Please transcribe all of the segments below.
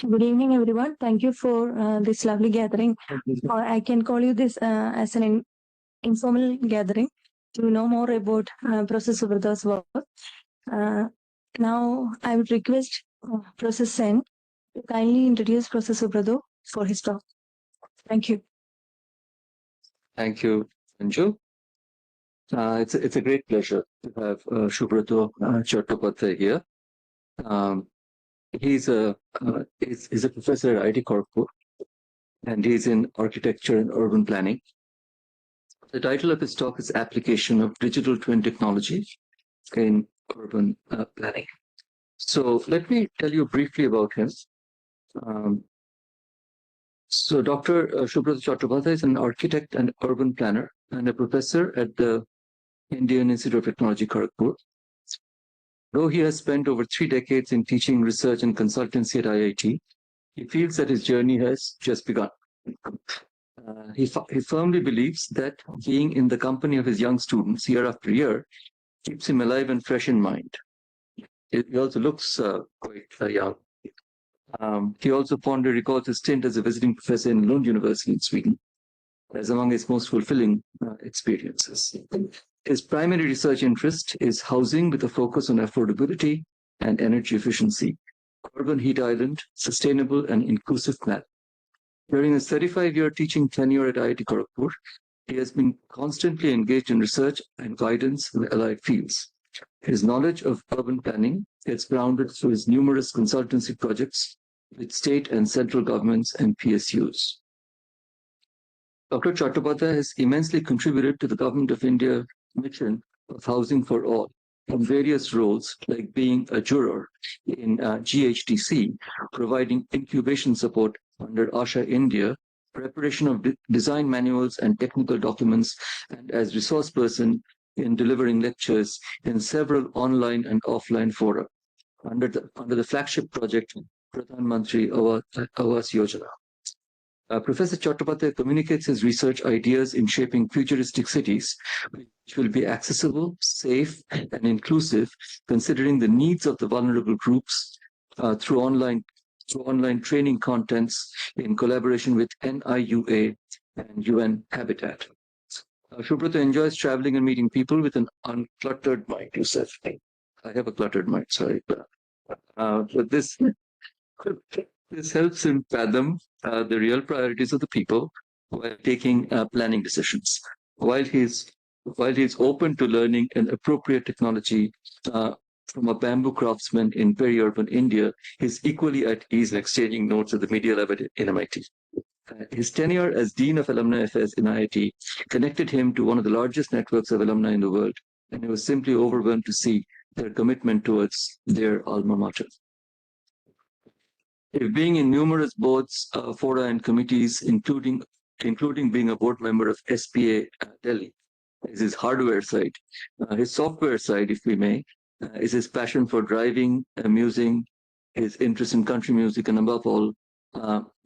Good evening, everyone. Thank you for this lovely gathering. Or I can call you this as an informal gathering to know more about Professor Subrata's work. Uh, Now, I would request Professor Sen to kindly introduce Professor Subrata for his talk. Thank you. Thank you, Anju. It's a great pleasure to have Subrata Chattopadhyay here. He's a professor at IIT Kharagpur, and he's in architecture and urban planning. The title of his talk is Application of Digital Twin Technology in Urban Planning. So let me tell you briefly about him. So Dr. Subrata Chattopadhyay is an architect and urban planner and a professor at the Indian Institute of Technology, Kharagpur. Though he has spent over 3 decades in teaching, research, and consultancy at IIT, he feels that his journey has just begun. He firmly believes that being in the company of his young students year after year keeps him alive and fresh in mind. He also looks quite young. He also fondly recalls his stint as a visiting professor in Lund University in Sweden as among his most fulfilling experiences. His primary research interest is housing with a focus on affordability and energy efficiency, urban heat island, sustainable and inclusive planning. During his 35-year teaching tenure at IIT Kharagpur, he has been constantly engaged in research and guidance in allied fields. His knowledge of urban planning gets grounded through his numerous consultancy projects with state and central governments and PSUs. Dr. Chattopadhyay has immensely contributed to the Government of India mission of housing for all in various roles, like being a juror in GHTC, providing incubation support under Asha India, preparation of design manuals and technical documents, and as resource person in delivering lectures in several online and offline fora under the flagship project Pradhan Mantri Awas Yojana. Professor Chattopadhyay communicates his research ideas in shaping futuristic cities, which will be accessible, safe, and inclusive, considering the needs of the vulnerable groups through online training contents in collaboration with NIUA and UN Habitat. Subrata enjoys traveling and meeting people with an uncluttered mind, you said. I have a cluttered mind, sorry. But this helps him fathom the real priorities of the people while taking planning decisions. While he's open to learning an appropriate technology from a bamboo craftsman in peri-urban India, he's equally at ease in exchanging notes at the media lab in MIT. His tenure as Dean of Alumni Affairs in IIT connected him to one of the largest networks of alumni in the world, and he was simply overwhelmed to see their commitment towards their alma mater. If being in numerous boards, fora, and committees, including being a board member of SPA Delhi, is his hardware side. His software side, if we may, is his passion for driving, amusing, his interest in country music, and above all,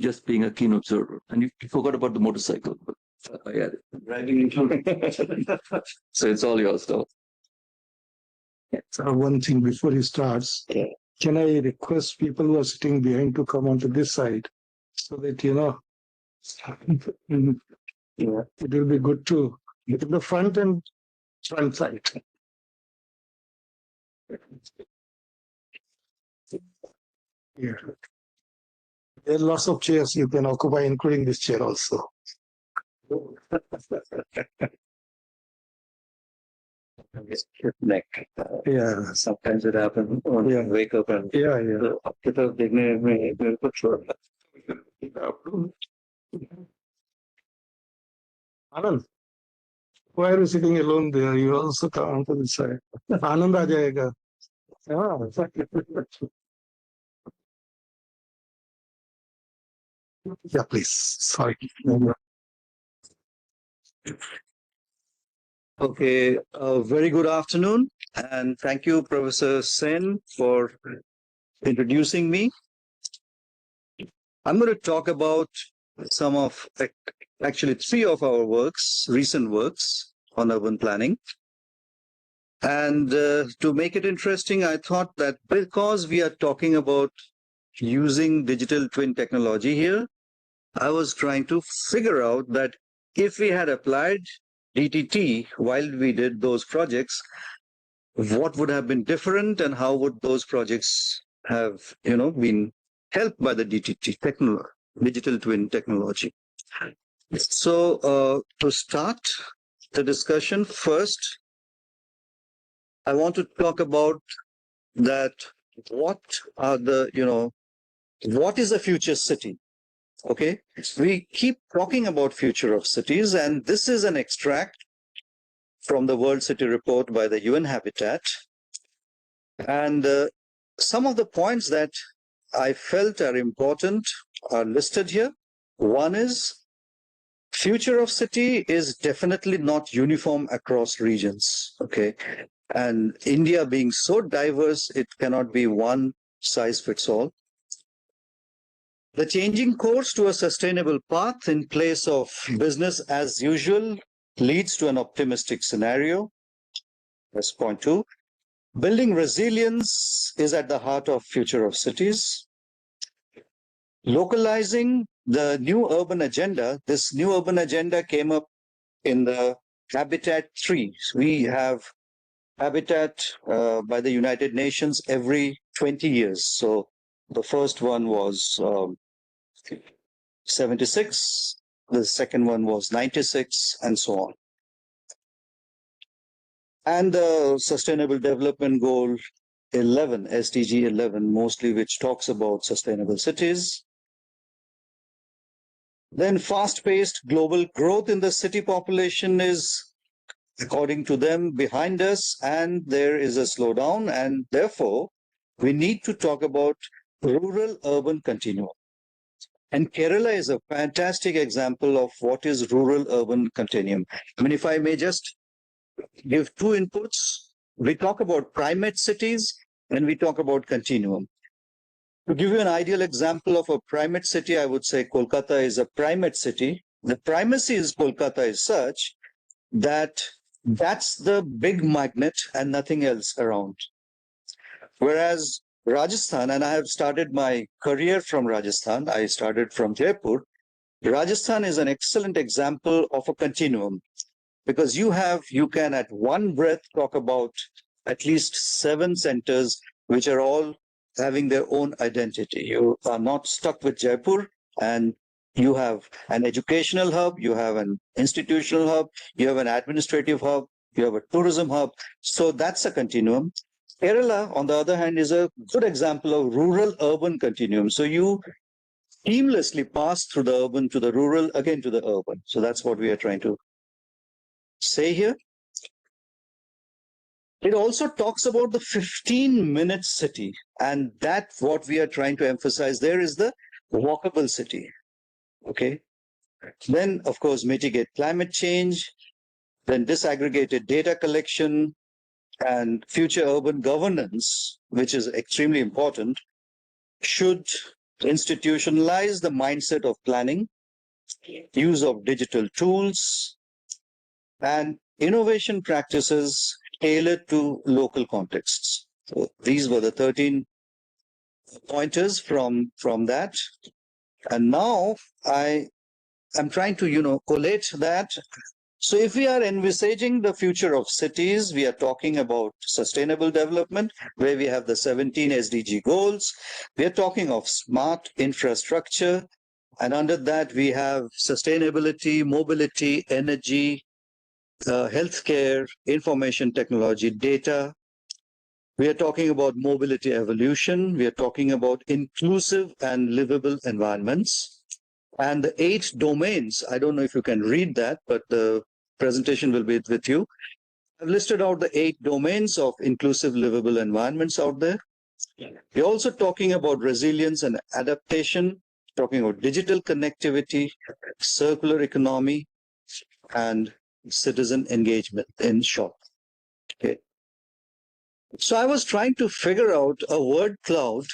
just being a keen observer. And you forgot about the motorcycle. But I added. Driving. So it's all yours, though. So one thing before he starts, can I request people who are sitting behind to come onto this side so that, it will be good to get in the front and front side. Yeah. There are lots of chairs you can occupy, including this chair also. Neck. Yeah. Sometimes it happens when you wake up and Anand, why are you sitting alone there? You also come onto this side. Anand aa jayega. Yeah, please. Sorry. Okay, very good afternoon, and thank you, Professor Sen, for introducing me. I'm going to talk about actually 3 of our recent works on urban planning. And to make it interesting, I thought that because we are talking about using digital twin technology here, I was trying to figure out that if we had applied DTT while we did those projects, what would have been different and how would those projects have, been helped by the DTT technology, digital twin technology. So to start the discussion, first, I want to talk about that what is a future city? Okay, we keep talking about future of cities, and this is an extract from the World City Report by the UN Habitat. And some of the points that I felt are important are listed here. One is future of city is definitely not uniform across regions. Okay, and India being so diverse, it cannot be one size fits all. The changing course to a sustainable path in place of business as usual leads to an optimistic scenario. That's point two. Building resilience is at the heart of future of cities. Localizing the new urban agenda. This new urban agenda came up in the Habitat 3. We have Habitat by the United Nations every 20 years. So the first one was 76, the second one was 96, and so on. And the Sustainable Development Goal 11, SDG 11, mostly, which talks about sustainable cities. Then fast-paced global growth in the city population is, according to them, behind us, and there is a slowdown, and therefore we need to talk about rural-urban continuum. And Kerala is a fantastic example of what is rural-urban continuum. I mean, if I may just give two inputs, we talk about primate cities and we talk about continuum. To give you an ideal example of a primate city, I would say Kolkata is a primate city. The primacy is Kolkata is such that that's the big magnet and nothing else around. Whereas Rajasthan, and I have started my career from Rajasthan, I started from Jaipur. Rajasthan is an excellent example of a continuum because you can at one breath talk about at least 7 centers which are all having their own identity. You are not stuck with Jaipur, and you have an educational hub, you have an institutional hub, you have an administrative hub, you have a tourism hub. So that's a continuum. Kerala, on the other hand, is a good example of rural-urban continuum. So you seamlessly pass through the urban to the rural, again to the urban. So that's what we are trying to say here. It also talks about the 15-minute city, and that's what we are trying to emphasize there is the walkable city. Okay. Then, of course, mitigate climate change, then disaggregated data collection, and future urban governance, which is extremely important, should institutionalize the mindset of planning, use of digital tools, and innovation practices tailored to local contexts. So these were the 13 pointers from that. And now I am trying to, collate that. So if we are envisaging the future of cities, we are talking about sustainable development, where we have the 17 SDG goals. We are talking of smart infrastructure. And under that, we have sustainability, mobility, energy, healthcare, information technology, data. We are talking about mobility evolution. We are talking about inclusive and livable environments. And the 8 domains, I don't know if you can read that, but the presentation will be with you. I've listed out the 8 domains of inclusive livable environments out there. We're also talking about resilience and adaptation, talking about digital connectivity, circular economy, and citizen engagement, in short. Okay. So I was trying to figure out a word cloud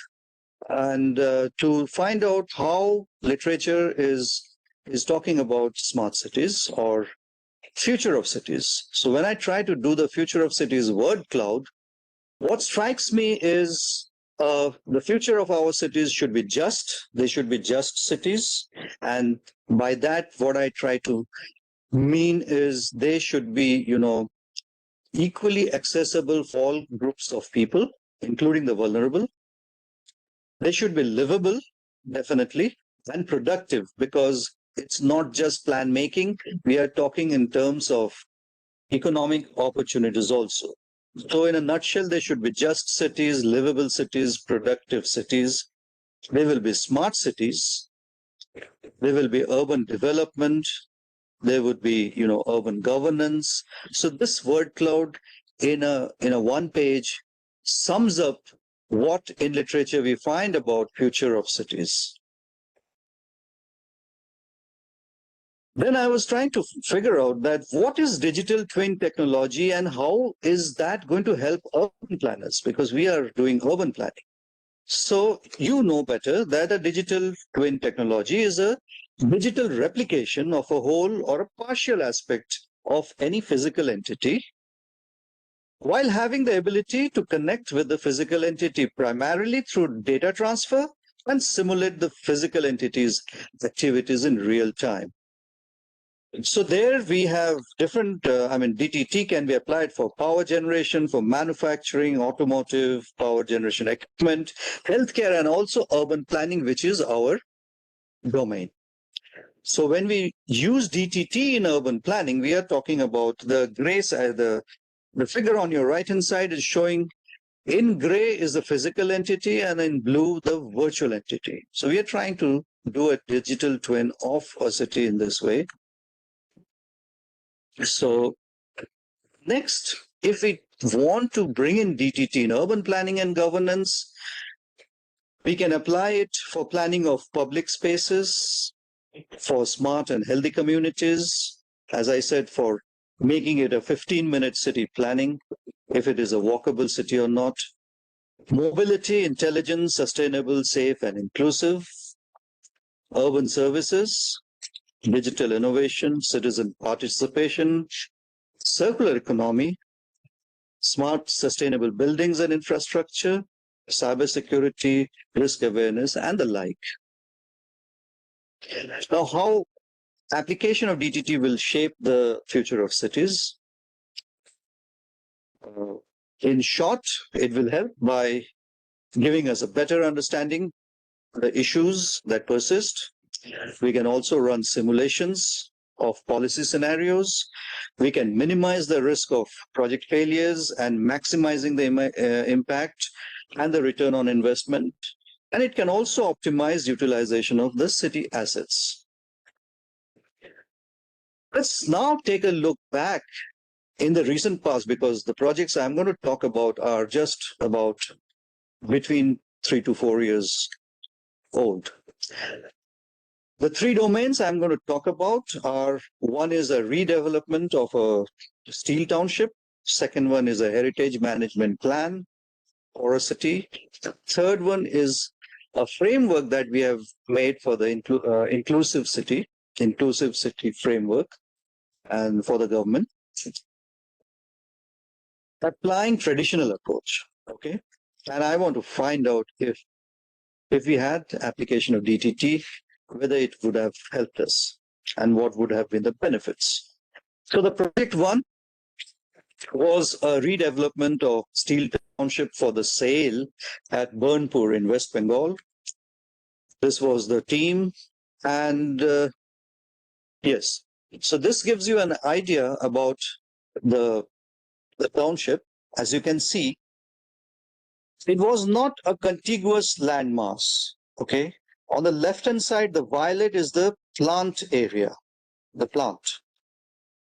and to find out how literature is talking about smart cities or future of cities. So when I try to do the future of cities word cloud, what strikes me is the future of our cities should be just. They should be just cities. And by that, what I try to mean is they should be, equally accessible for all groups of people, including the vulnerable. They should be livable, definitely, and productive, because it's not just plan making. We are talking in terms of economic opportunities also. So in a nutshell, they should be just cities, livable cities, productive cities. They will be smart cities. They will be urban development. There would be, urban governance. So this word cloud in a one page sums up what in literature we find about future of cities. Then I was trying to figure out that what is digital twin technology and how is that going to help urban planners, because we are doing urban planning. So you know better that a digital twin technology is a digital replication of a whole or a partial aspect of any physical entity, while having the ability to connect with the physical entity primarily through data transfer and simulate the physical entity's activities in real time. So there we have different, DTT can be applied for power generation, for manufacturing, automotive, power generation equipment, healthcare, and also urban planning, which is our domain. So when we use DTT in urban planning, we are talking about the gray side. The figure on your right-hand side is showing in gray is the physical entity and in blue, the virtual entity. So we are trying to do a digital twin of a city in this way. So next, if we want to bring in DTT in urban planning and governance, we can apply it for planning of public spaces, for smart and healthy communities, as I said, for making it a 15-minute city planning, if it is a walkable city or not, mobility, intelligent, sustainable, safe, and inclusive, urban services, digital innovation, citizen participation, circular economy, smart, sustainable buildings and infrastructure, cybersecurity, risk awareness, and the like. Now, how application of DTT will shape the future of cities? In short, it will help by giving us a better understanding of the issues that persist. We can also run simulations of policy scenarios. We can minimize the risk of project failures and maximizing the impact and the return on investment. And it can also optimize utilization of the city assets. Let's now take a look back in the recent past, because the projects I'm going to talk about are just about between 3 to 4 years old. The three domains I'm going to talk about are, one is a redevelopment of a steel township. Second one is a heritage management plan for a city. Third one is a framework that we have made for the inclusive city framework and for the government. Applying traditional approach, okay? And I want to find out if we had application of DTT, whether it would have helped us and what would have been the benefits. So the project one was a redevelopment of steel township for the sale at Burnpur in West Bengal. This was the team, and yes, so this gives you an idea about the township. As you can see, it was not a contiguous landmass, okay? On the left-hand side, the violet is the plant area, the plant.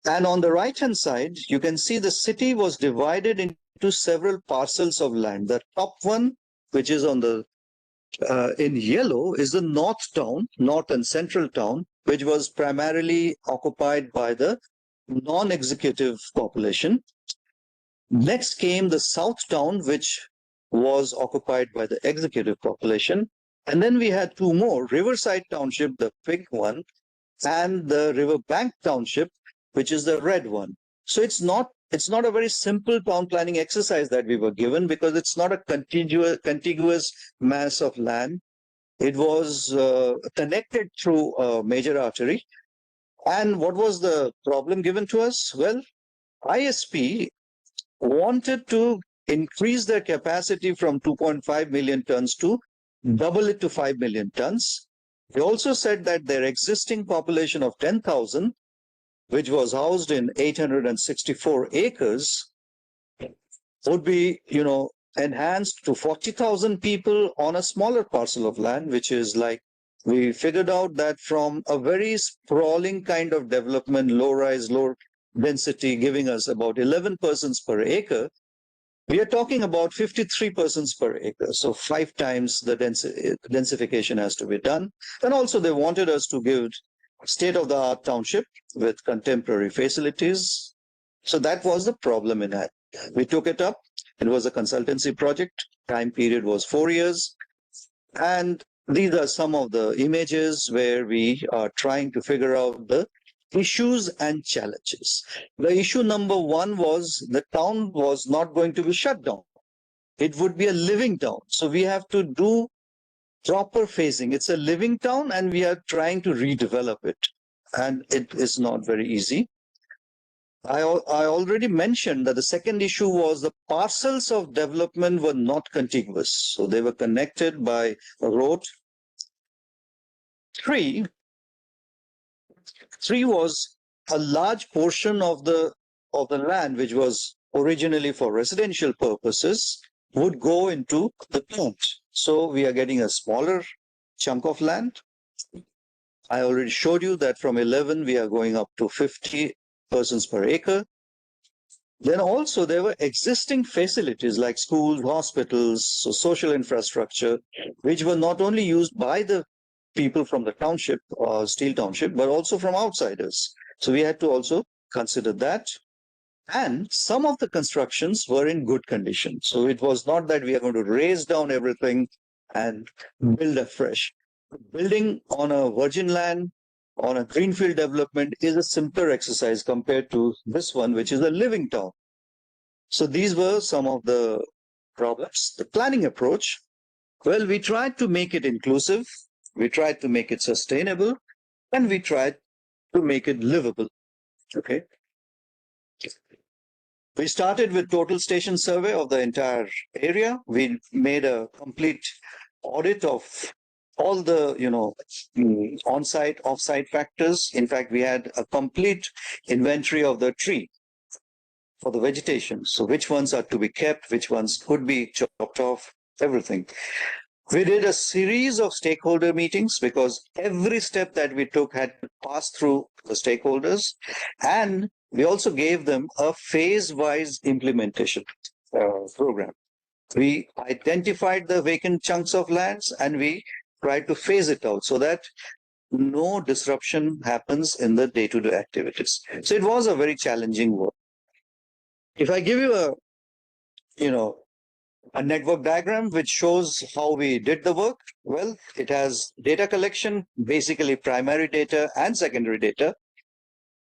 And on the right-hand side, you can see the city was divided into several parcels of land. The top one, which is on the in yellow, is the north and central town, which was primarily occupied by the non-executive population. Next came the south town, which was occupied by the executive population. And then we had two more, Riverside Township, the pink one, and the Riverbank Township, which is the red one. So it's not it's not a very simple town planning exercise that we were given, because it's not a contiguous mass of land. It was connected through a major artery. And what was the problem given to us? Well, ISP wanted to increase their capacity from 2.5 million tons to double it to 5 million tons. They also said that their existing population of 10,000, which was housed in 864 acres, would be, enhanced to 40,000 people on a smaller parcel of land, which is like, we figured out that from a very sprawling kind of development, low rise, low density, giving us about 11 persons per acre, we are talking about 53 persons per acre. So 5 times the densification has to be done. And also they wanted us to give state-of-the-art township with contemporary facilities. So that was the problem in that. We took it up. It was a consultancy project. Time period was 4 years. And these are some of the images where we are trying to figure out the issues and challenges. The issue number 1 was the town was not going to be shut down. It would be a living town. So we have to do proper phasing. It's a living town and we are trying to redevelop it. And it is not very easy. I already mentioned that the second issue was the parcels of development were not contiguous. So they were connected by a road. Three was a large portion of the land, which was originally for residential purposes, would go into the plant. So we are getting a smaller chunk of land. I already showed you that from 11, we are going up to 50 persons per acre. Then also there were existing facilities like schools, hospitals, so social infrastructure, which were not only used by the people from the township, Steel Township, but also from outsiders. So we had to also consider that. And some of the constructions were in good condition. So it was not that we are going to raise down everything and build afresh. Building on a virgin land, on a greenfield development is a simpler exercise compared to this one, which is a living town. So these were some of the problems. The planning approach, well, we tried to make it inclusive, we tried to make it sustainable, and we tried to make it livable. Okay. We started with total station survey of the entire area. We made a complete audit of all the, on-site, off-site factors. In fact, we had a complete inventory of the tree for the vegetation. So which ones are to be kept, which ones could be chopped off, everything. We did a series of stakeholder meetings because every step that we took had to pass through the stakeholders. And we also gave them a phase-wise implementation program. We identified the vacant chunks of lands and we tried to phase it out so that no disruption happens in the day-to-day activities. So it was a very challenging work. If I give you a network diagram which shows how we did the work, well, it has data collection, basically primary data and secondary data.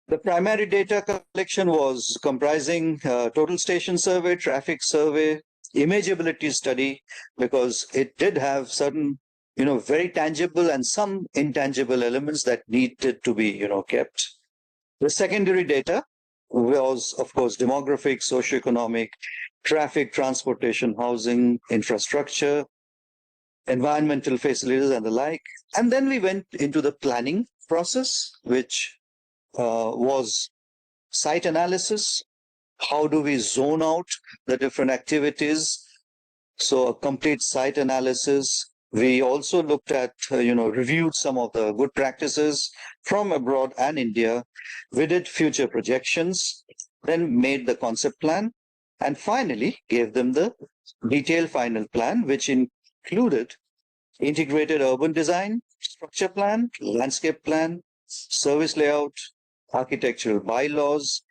The primary data collection was comprising total station survey, traffic survey, imageability study, because it did have certain, very tangible and some intangible elements that needed to be, kept. The secondary data was, of course, demographic, socioeconomic, traffic, transportation, housing, infrastructure, environmental facilities, and the like. And then we went into the planning process, which was site analysis. How do we zone out the different activities? So a complete site analysis. We also looked at, reviewed some of the good practices from abroad and India. We did future projections, then made the concept plan, and finally gave them the detailed final plan, which included integrated urban design, structure plan, landscape plan, service layout, architectural bylaws,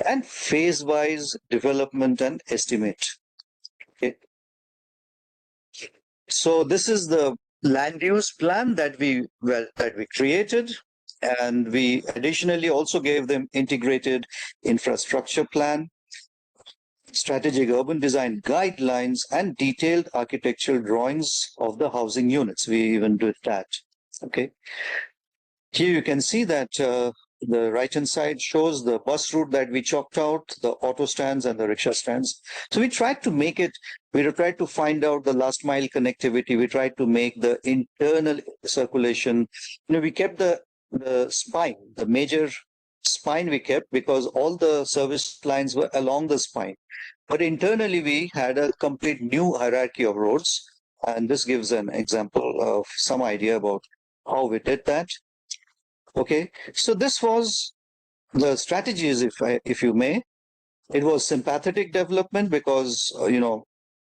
and phase-wise development and estimate. Okay. So this is the land use plan that we created, and we additionally also gave them integrated infrastructure plan. strategic urban design guidelines, and detailed architectural drawings of the housing units. We even did that. Okay. Here you can see that the right-hand side shows the bus route that we chalked out, the auto stands and the rickshaw stands. So we tried to make it, we tried to find out the last mile connectivity. We tried to make the internal circulation. We kept the spine, the major spine we kept because all the service lines were along the spine. But internally, we had a complete new hierarchy of roads. And this gives an example of some idea about how we did that. Okay, so this was the strategies, if you may. It was sympathetic development because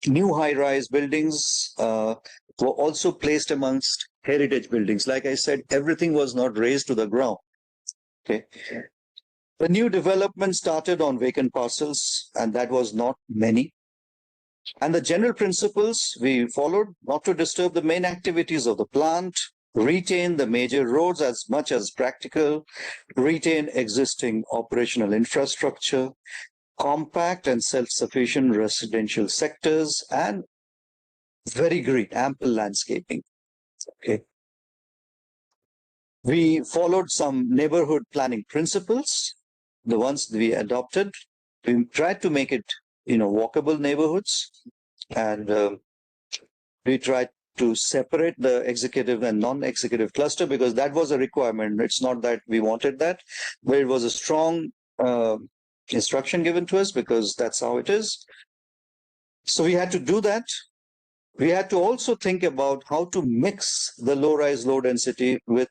new high-rise buildings were also placed amongst heritage buildings. Like I said, everything was not raised to the ground. Okay, the new development started on vacant parcels, and that was not many. And the general principles we followed: not to disturb the main activities of the plant, retain the major roads as much as practical, retain existing operational infrastructure, compact and self-sufficient residential sectors, and very green, ample landscaping. Okay. We followed some neighborhood planning principles, the ones we adopted. We tried to make it, walkable neighborhoods, and we tried to separate the executive and non-executive cluster because that was a requirement. It's not that we wanted that, but it was a strong instruction given to us because that's how it is. So we had to do that. We had to also think about how to mix the low-rise, low-density with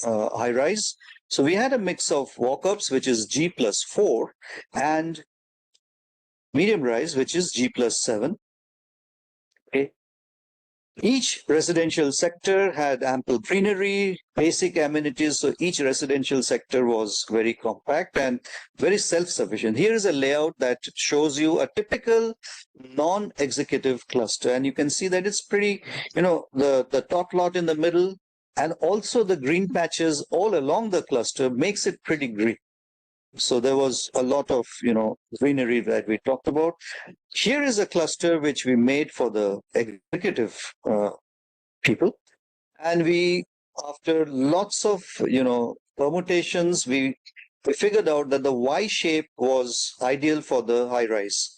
high-rise. So we had a mix of walk-ups, which is G+4, and medium-rise, which is G+7. Okay. Each residential sector had ample greenery, basic amenities. So each residential sector was very compact and very self-sufficient. Here is a layout that shows you a typical non-executive cluster. And you can see that it's pretty, the top lot in the middle and also the green patches all along the cluster makes it pretty green. So there was a lot of, greenery that we talked about. Here is a cluster which we made for the executive people. And we, after lots of, permutations, we figured out that the Y shape was ideal for the high rise.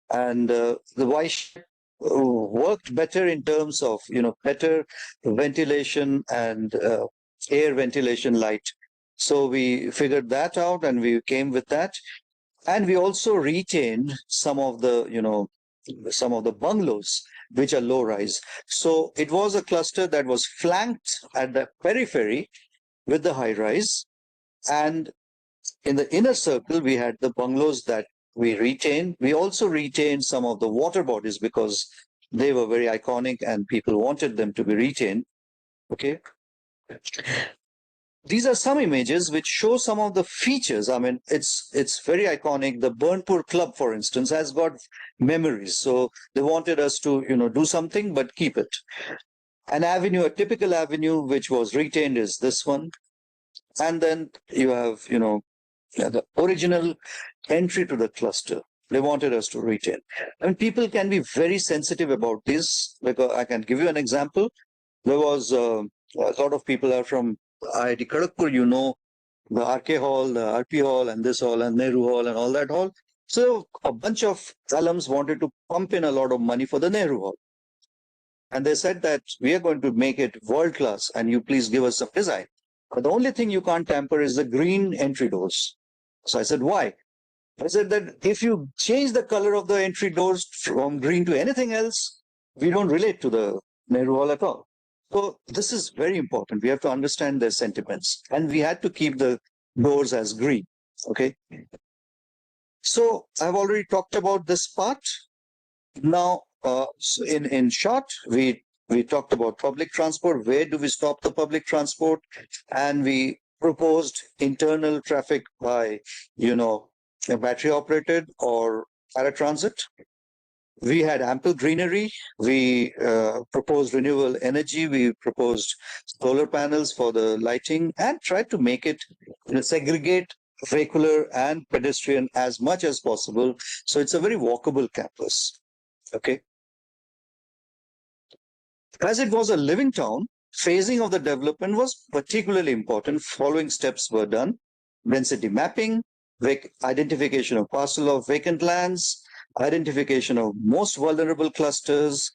And the Y shape worked better in terms of, better ventilation and air ventilation light. So we figured that out and we came with that. And we also retained some of the, some of the bungalows, which are low rise. So it was a cluster that was flanked at the periphery with the high rise. And in the inner circle, we had the bungalows that we retained. We also retained some of the water bodies because they were very iconic and people wanted them to be retained. Okay. These are some images which show some of the features. I mean, it's very iconic. The Burnpur Club, for instance, has got memories. So they wanted us to, do something, but keep it. An avenue, a typical avenue, which was retained is this one. And then you have, the original entry to the cluster. They wanted us to retain. I mean, people can be very sensitive about this because I can give you an example. There was a lot of people are from IIT Kharagpur, the RK Hall, the RP Hall, and this hall, and Nehru Hall, and all that hall. So a bunch of alums wanted to pump in a lot of money for the Nehru Hall. And they said that we are going to make it world class, and you please give us some design. But the only thing you can't tamper is the green entry doors. So I said, why? I said that if you change the color of the entry doors from green to anything else, we don't relate to the Nehru Hall at all. So this is very important. We have to understand their sentiments. And we had to keep the doors as green. Okay. So I've already talked about this part. Now, so in short, we talked about public transport. Where do we stop the public transport? And we proposed internal traffic by, battery operated or paratransit. We had ample greenery. We proposed renewable energy. We proposed solar panels for the lighting and tried to make it, segregate vehicular and pedestrian as much as possible. So it's a very walkable campus. Okay. As it was a living town, phasing of the development was particularly important. Following steps were done: density mapping, identification of parcel of vacant lands, identification of most vulnerable clusters,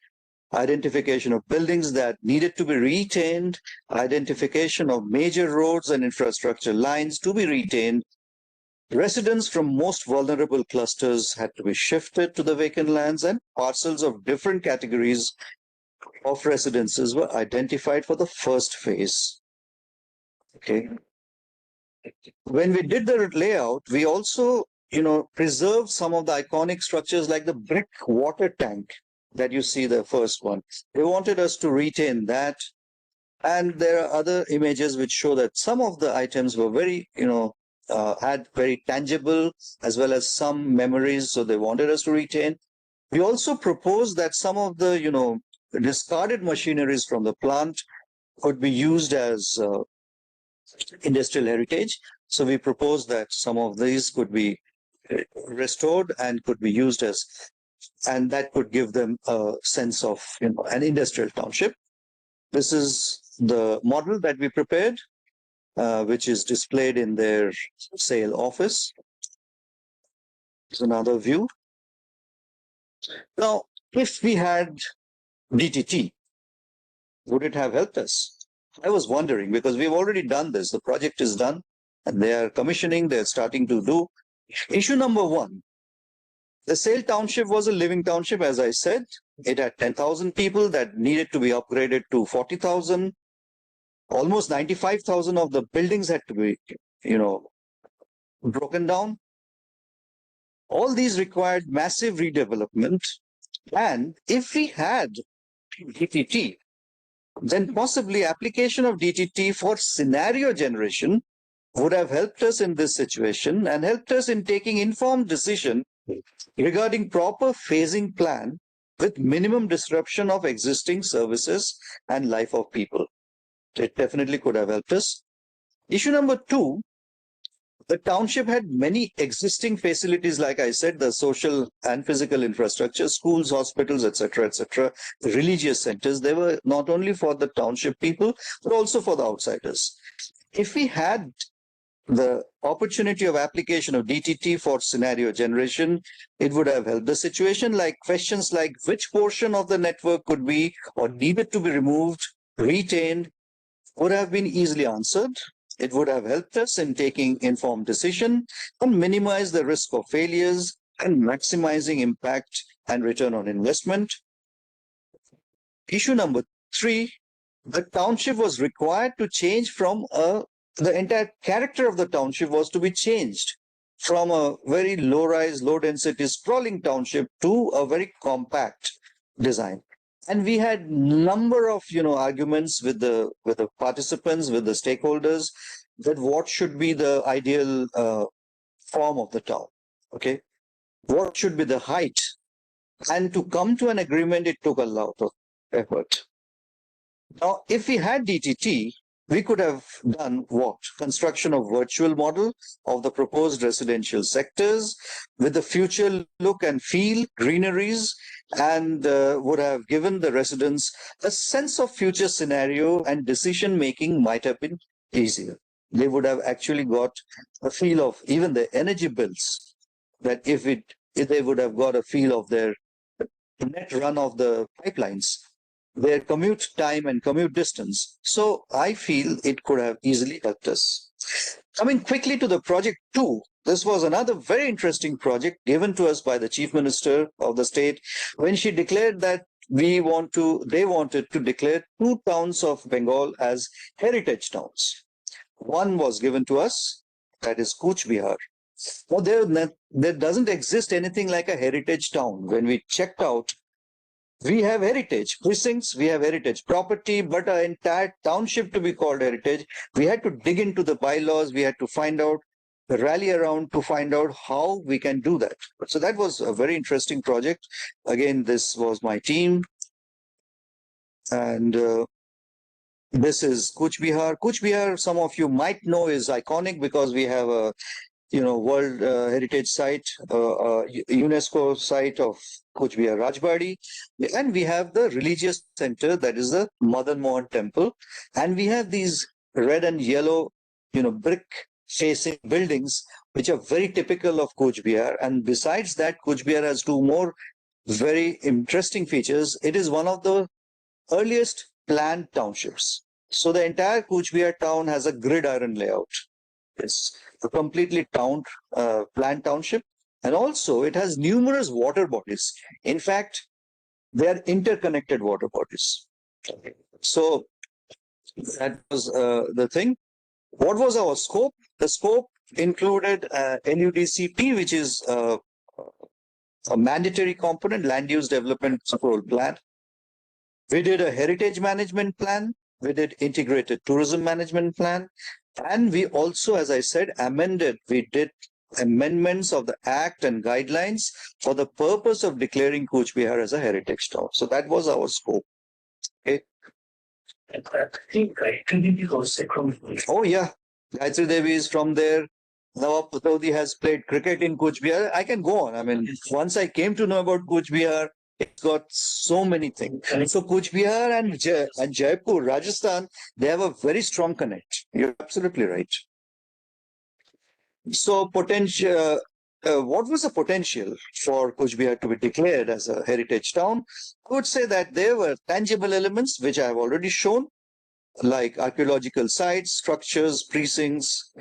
identification of buildings that needed to be retained, identification of major roads and infrastructure lines to be retained. Residents from most vulnerable clusters had to be shifted to the vacant lands, and parcels of different categories of residences were identified for the first phase. Okay. When we did the layout, we also, preserved some of the iconic structures like the brick water tank that you see, the first one. They wanted us to retain that. And there are other images which show that some of the items were very, had very tangible as well as some memories. So they wanted us to retain. We also proposed that some of the, discarded machineries from the plant could be used as industrial heritage. So we proposed that some of these could be restored and could be used as, and that could give them a sense of, an industrial township. This is the model that we prepared, which is displayed in their sale office. Here's another view. Now, if we had DTT, would it have helped us? I was wondering, because we've already done this. The project is done and they are commissioning, they're starting to do. Issue number one, the Sale Township was a living township, as I said. It had 10,000 people that needed to be upgraded to 40,000. Almost 95,000 of the buildings had to be, broken down. All these required massive redevelopment. And if we had DTT, then possibly application of DTT for scenario generation would have helped us in this situation and helped us in taking informed decision regarding proper phasing plan with minimum disruption of existing services and life of people. It definitely could have helped us. Issue number two, the township had many existing facilities, like I said, the social and physical infrastructure, schools, hospitals, etc., religious centers. They were not only for the township people, but also for the outsiders. If we had the opportunity of application of DTT for scenario generation, it would have helped the situation. Like questions like which portion of the network could be or needed to be removed, retained, would have been easily answered. It would have helped us in taking informed decision and minimize the risk of failures and maximizing impact and return on investment. Issue number three, the township was required to change from the entire character of the township was to be changed from a very low-rise, low-density, sprawling township to a very compact design. And we had number of arguments with the participants, with the stakeholders, that what should be the ideal form of the town. Okay, what should be the height, and to come to an agreement, it took a lot of effort. Now, if we had DTT, we could have done what? Construction of virtual model of the proposed residential sectors with the future look and feel, greeneries, and would have given the residents a sense of future scenario, and decision making might have been easier. They would have actually got a feel of even the energy bills, that if they would have got a feel of their net run of the pipelines, their commute time and commute distance. So I feel it could have easily helped us. Coming quickly to the project 2, this was another very interesting project given to us by the Chief Minister of the state when she declared that they wanted to declare 2 towns of Bengal as heritage towns. One was given to us, that is Kuch Bihar. Now, there doesn't exist anything like a heritage town. When we checked out, we have heritage precincts, we have heritage property, but our entire township to be called heritage, we had to dig into the bylaws, we had to find out, rally around to find out how we can do that. So that was a very interesting project. Again, this was my team. And this is Kuch Bihar. Kuch Bihar, some of you might know, is iconic because we have a World Heritage Site, UNESCO site of Kuch Bihar Rajbari, and we have the religious center, that is the Madan Mohan Temple, and we have these red and yellow, brick facing buildings, which are very typical of Kuch Bihar. And besides that, Kuch Bihar has two more very interesting features. It is one of the earliest planned townships. So the entire Kuch Bihar town has a gridiron layout. It's a completely planned township. And also it has numerous water bodies. In fact, they are interconnected water bodies. So that was the thing. What was our scope? The scope included LUDCP, which is a mandatory component, land use development control plan. We did a heritage management plan. We did integrated tourism management plan. And we also, as I said, we did amendments of the Act and guidelines for the purpose of declaring Kuch Bihar as a heritage town. So that was our scope. Okay. I think Gayatri Devi is also from. Oh, yeah. Gayatri Devi is from there. Nawab Patodi has played cricket in Kuch Bihar. I can go on. I mean, once I came to know about Kuch Bihar, it's got so many things. So Kuch Bihar and Jaipur, Rajasthan, they have a very strong connect. You're absolutely right. So potential, what was the potential for Kuch Bihar to be declared as a heritage town? I would say that there were tangible elements, which I have already shown, like archaeological sites, structures, precincts.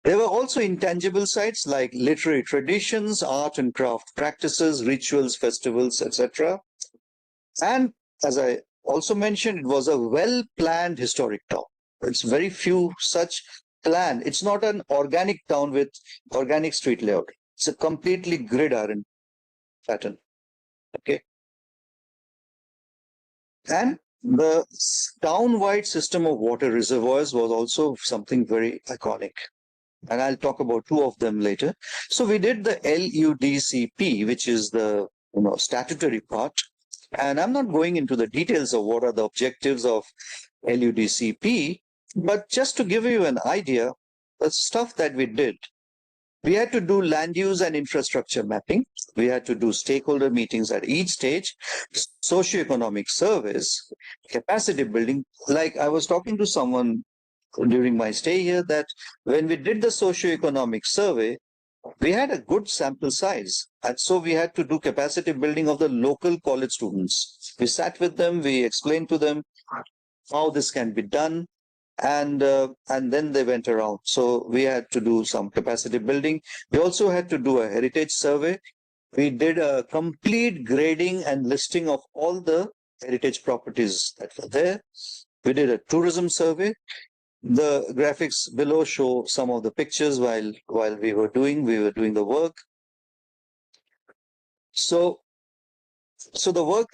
There were also intangible sites like literary traditions, art and craft practices, rituals, festivals, etc. And as I also mentioned, it was a well-planned historic town. It's very few such planned. It's not an organic town with organic street layout. It's a completely gridiron pattern. Okay. And the town-wide system of water reservoirs was also something very iconic. And I'll talk about two of them later. So we did the LUDCP, which is the statutory part. And I'm not going into the details of what are the objectives of LUDCP, but just to give you an idea, the stuff that we did, we had to do land use and infrastructure mapping. We had to do stakeholder meetings at each stage, socioeconomic surveys, capacity building. Like I was talking to someone during my stay here that when we did the socioeconomic survey, we had a good sample size. And so we had to do capacity building of the local college students. We sat with them, we explained to them how this can be done. And then they went around. So we had to do some capacity building. We also had to do a heritage survey. We did a complete grading and listing of all the heritage properties that were there. We did a tourism survey. The graphics below show some of the pictures while we were doing the work. So the work,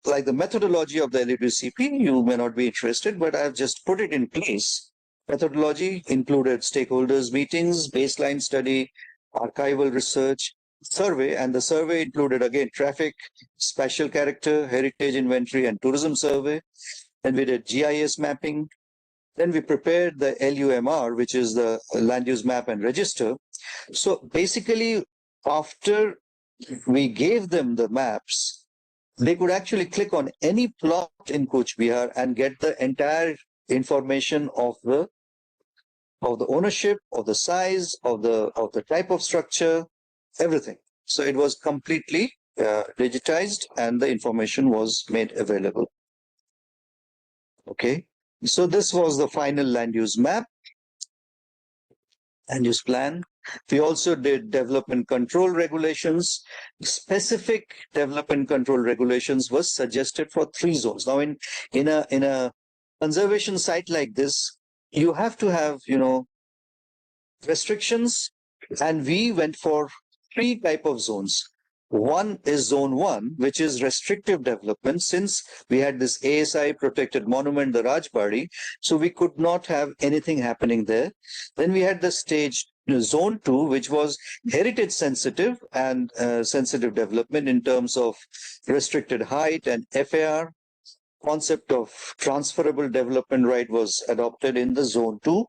like the methodology of the LUDCP, you may not be interested, but I've just put it in place. Methodology included stakeholders meetings, baseline study, archival research, survey, and the survey included again traffic, spatial character, heritage inventory, and tourism survey. Then we did GIS mapping. Then we prepared the LUMR, which is the land use map and register. So basically, after we gave them the maps, they could actually click on any plot in Kuch Bihar and get the entire information of the ownership, of the size, of the type of structure, everything. So it was completely digitized and the information was made available. Okay. So this was the final land use map, land use plan. We also did development control regulations. Specific development control regulations was suggested for 3 zones. Now, in a conservation site like this, you have to have restrictions, and we went for 3 type of zones. One is zone 1, which is restrictive development. Since we had this ASI protected monument, the Rajbari, so we could not have anything happening there. Then we had the zone 2, which was heritage sensitive and sensitive development in terms of restricted height and FAR. Concept of transferable development right was adopted in the zone 2.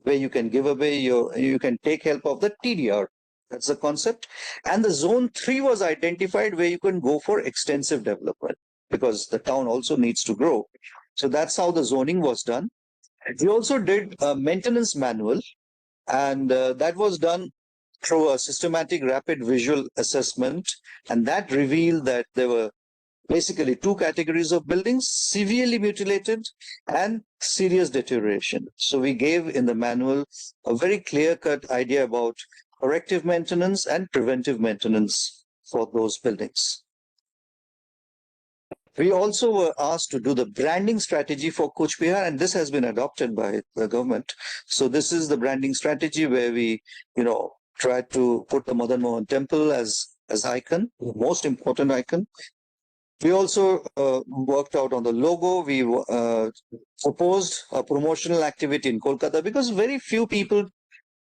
where you can give away you can take help of the TDR. That's the concept. And the zone 3 was identified where you can go for extensive development because the town also needs to grow. So that's how the zoning was done. We also did a maintenance manual, and that was done through a systematic rapid visual assessment, and that revealed that there were basically two categories of buildings: severely mutilated and serious deterioration. So we gave in the manual a very clear-cut idea about corrective maintenance and preventive maintenance for those buildings. We also were asked to do the branding strategy for Kuch Bihar, and this has been adopted by the government. So this is the branding strategy where we, try to put the Madan Mohan Temple as icon, the most important icon. We also worked out on the logo. We proposed a promotional activity in Kolkata because very few people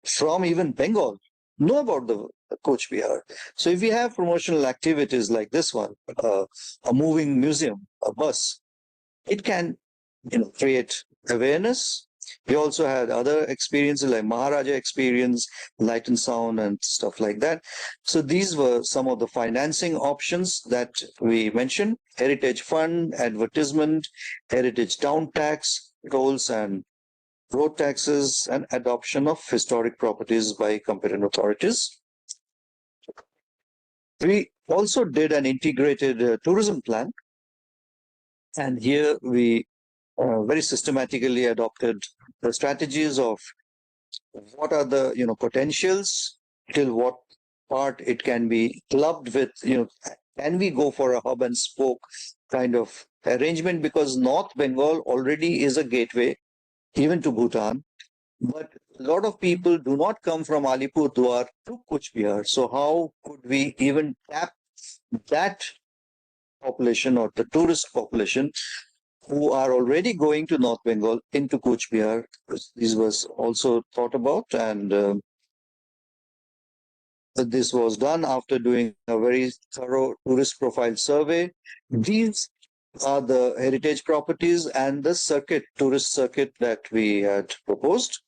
from even Bengal know about the Coach Bihar. So if we have promotional activities like this one, a moving museum, a bus, it can create awareness. We also had other experiences like Maharaja experience, light and sound and stuff like that. So these were some of the financing options that we mentioned: Heritage Fund, advertisement, Heritage Town Tax, tolls and road taxes, and adoption of historic properties by competent authorities. We also did an integrated tourism plan. And here we very systematically adopted the strategies of what are the potentials, till what part it can be clubbed with, can we go for a hub and spoke kind of arrangement, because North Bengal already is a gateway even to Bhutan, but a lot of people do not come from Alipurduar to Kuch Bihar. So how could we even tap that population or the tourist population who are already going to North Bengal into Kuch Bihar? This was also thought about, and this was done after doing a very thorough tourist profile survey. These are the heritage properties and the tourist circuit that we had proposed.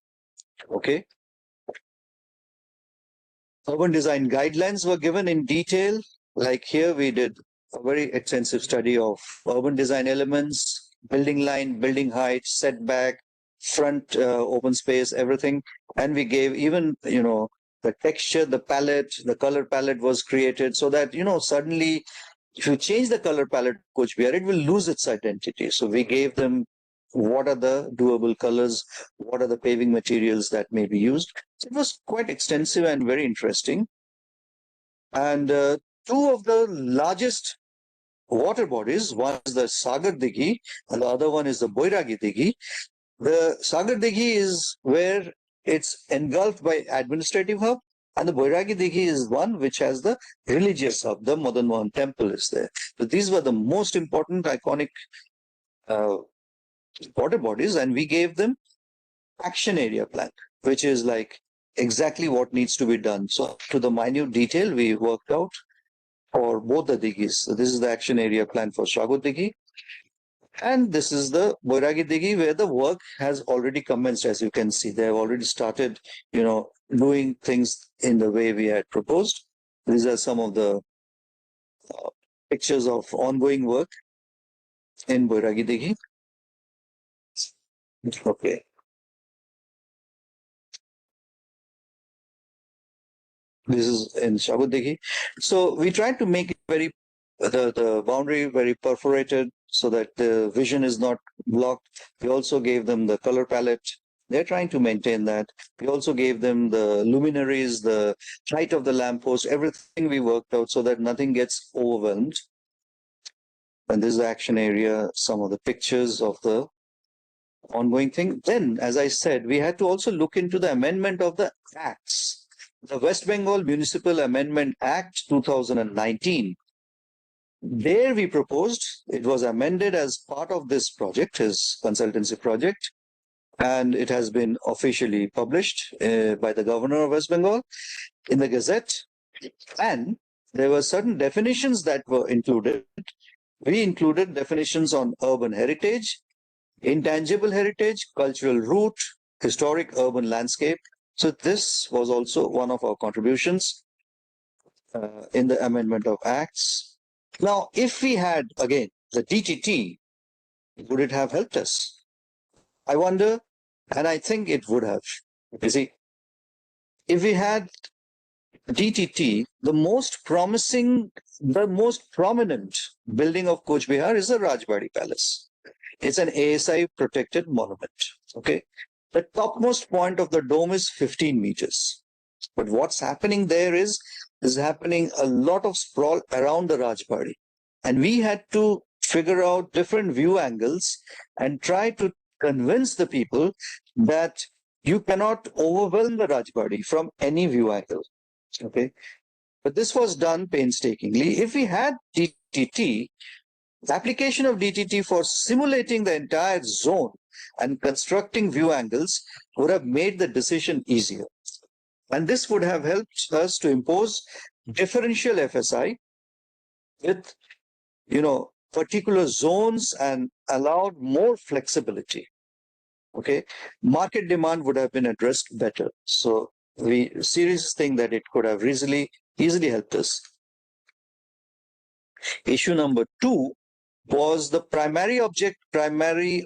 Okay. Urban design guidelines were given in detail. Like here, we did a very extensive study of urban design elements: building line, building height, setback, front open space, everything. And we gave even, the texture, the palette, the color palette was created so that, suddenly if you change the color palette of Coach Bihar, it will lose its identity. So we gave them what are the doable colors, what are the paving materials that may be used. It was quite extensive and very interesting. And two of the largest water bodies, one is the Sagar Dighi and the other one is the Boiragi Dighi. The Sagar Dighi is where it's engulfed by administrative hub, and the Boiragi Dighi is one which has the religious hub. The Madan Mohan Temple is there. So these were the most important iconic water bodies, and we gave them action area plan, which is like exactly what needs to be done. So to the minute detail, we worked out for both the diggis. So this is the action area plan for Shago Dighi. And this is the Boiragi Dighi, where the work has already commenced. As you can see, they have already started, doing things in the way we had proposed. These are some of the pictures of ongoing work in Boiragi Dighi. Okay. This is in Shago Dighi. So we tried to make it the boundary very perforated so that the vision is not blocked. We also gave them the color palette. They're trying to maintain that. We also gave them the luminaries, the height of the lamppost, everything we worked out so that nothing gets overwhelmed. And this is the action area, some of the pictures of the ongoing thing. Then, as I said, we had to also look into the amendment of the acts. The West Bengal Municipal Amendment Act 2019. There we proposed, it was amended as part of this project, his consultancy project, and it has been officially published by the Governor of West Bengal in the Gazette. And there were certain definitions that were included. We included definitions on urban heritage, intangible heritage, cultural root, historic urban landscape. So this was also one of our contributions in the amendment of acts. Now, if we had, again, the DTT, would it have helped us? I wonder, and I think it would have. You see, if we had DTT, the most promising, the most prominent building of Coach Behar is the Rajbari Palace. It's an ASI protected monument. Okay. The topmost point of the dome is 15 meters. But what's happening there is happening a lot of sprawl around the Rajbari. And we had to figure out different view angles and try to convince the people that you cannot overwhelm the Rajbari from any view angle. Okay. But this was done painstakingly. If we had DTT, the application of DTT for simulating the entire zone and constructing view angles would have made the decision easier. And this would have helped us to impose differential FSI with, particular zones and allowed more flexibility. Okay. Market demand would have been addressed better. So we seriously think that it could have easily helped us. Issue number 2 was the primary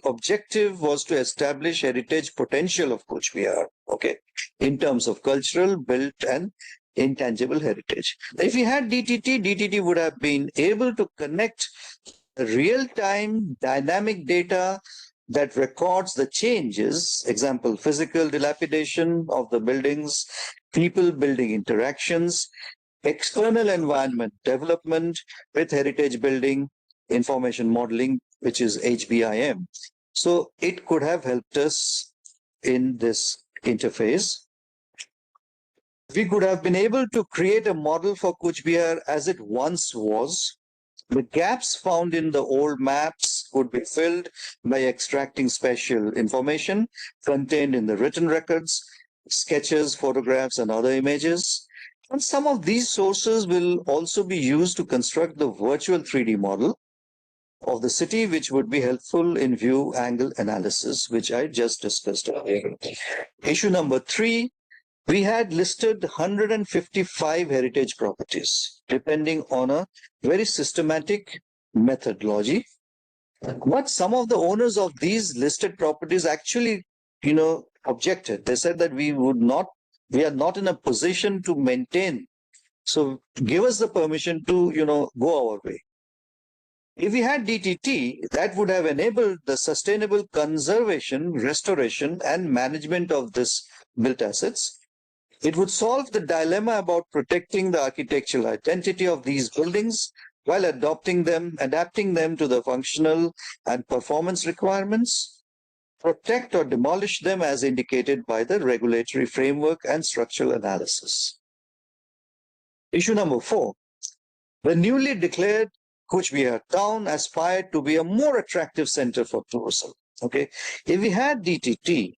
objective was to establish heritage potential of Coach Behar, okay, in terms of cultural, built and intangible heritage. If we had DTT would have been able to connect real-time dynamic data that records the changes, example, physical dilapidation of the buildings, people-building interactions, external environment development with heritage building, information modeling, which is HBIM. So it could have helped us in this interface. We could have been able to create a model for Coach Behar as it once was. The gaps found in the old maps could be filled by extracting special information contained in the written records, sketches, photographs, and other images. And some of these sources will also be used to construct the virtual 3D model of the city, which would be helpful in view angle analysis, which I just discussed earlier. Issue number 3, we had listed 155 heritage properties, depending on a very systematic methodology. But some of the owners of these listed properties actually, objected. They said that we are not in a position to maintain. So give us the permission to, go our way. If we had DTT, that would have enabled the sustainable conservation, restoration, and management of this built assets. It would solve the dilemma about protecting the architectural identity of these buildings while adapting them to the functional and performance requirements, protect or demolish them as indicated by the regulatory framework and structural analysis. Issue number 4, the newly declared Coach Behar town aspired to be a more attractive center for tourism. Okay, if we had DTT,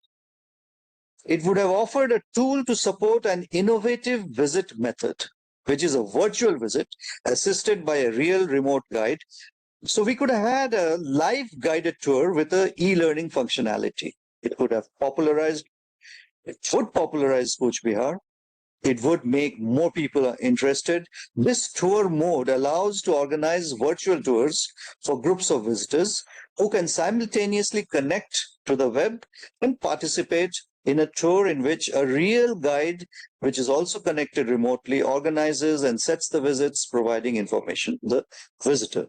it would have offered a tool to support an innovative visit method, which is a virtual visit assisted by a real remote guide. So we could have had a live guided tour with an e-learning functionality. It would popularize Coach Behar. It would make more people interested. This tour mode allows to organize virtual tours for groups of visitors who can simultaneously connect to the web and participate in a tour in which a real guide, which is also connected remotely, organizes and sets the visits, providing information to the visitor.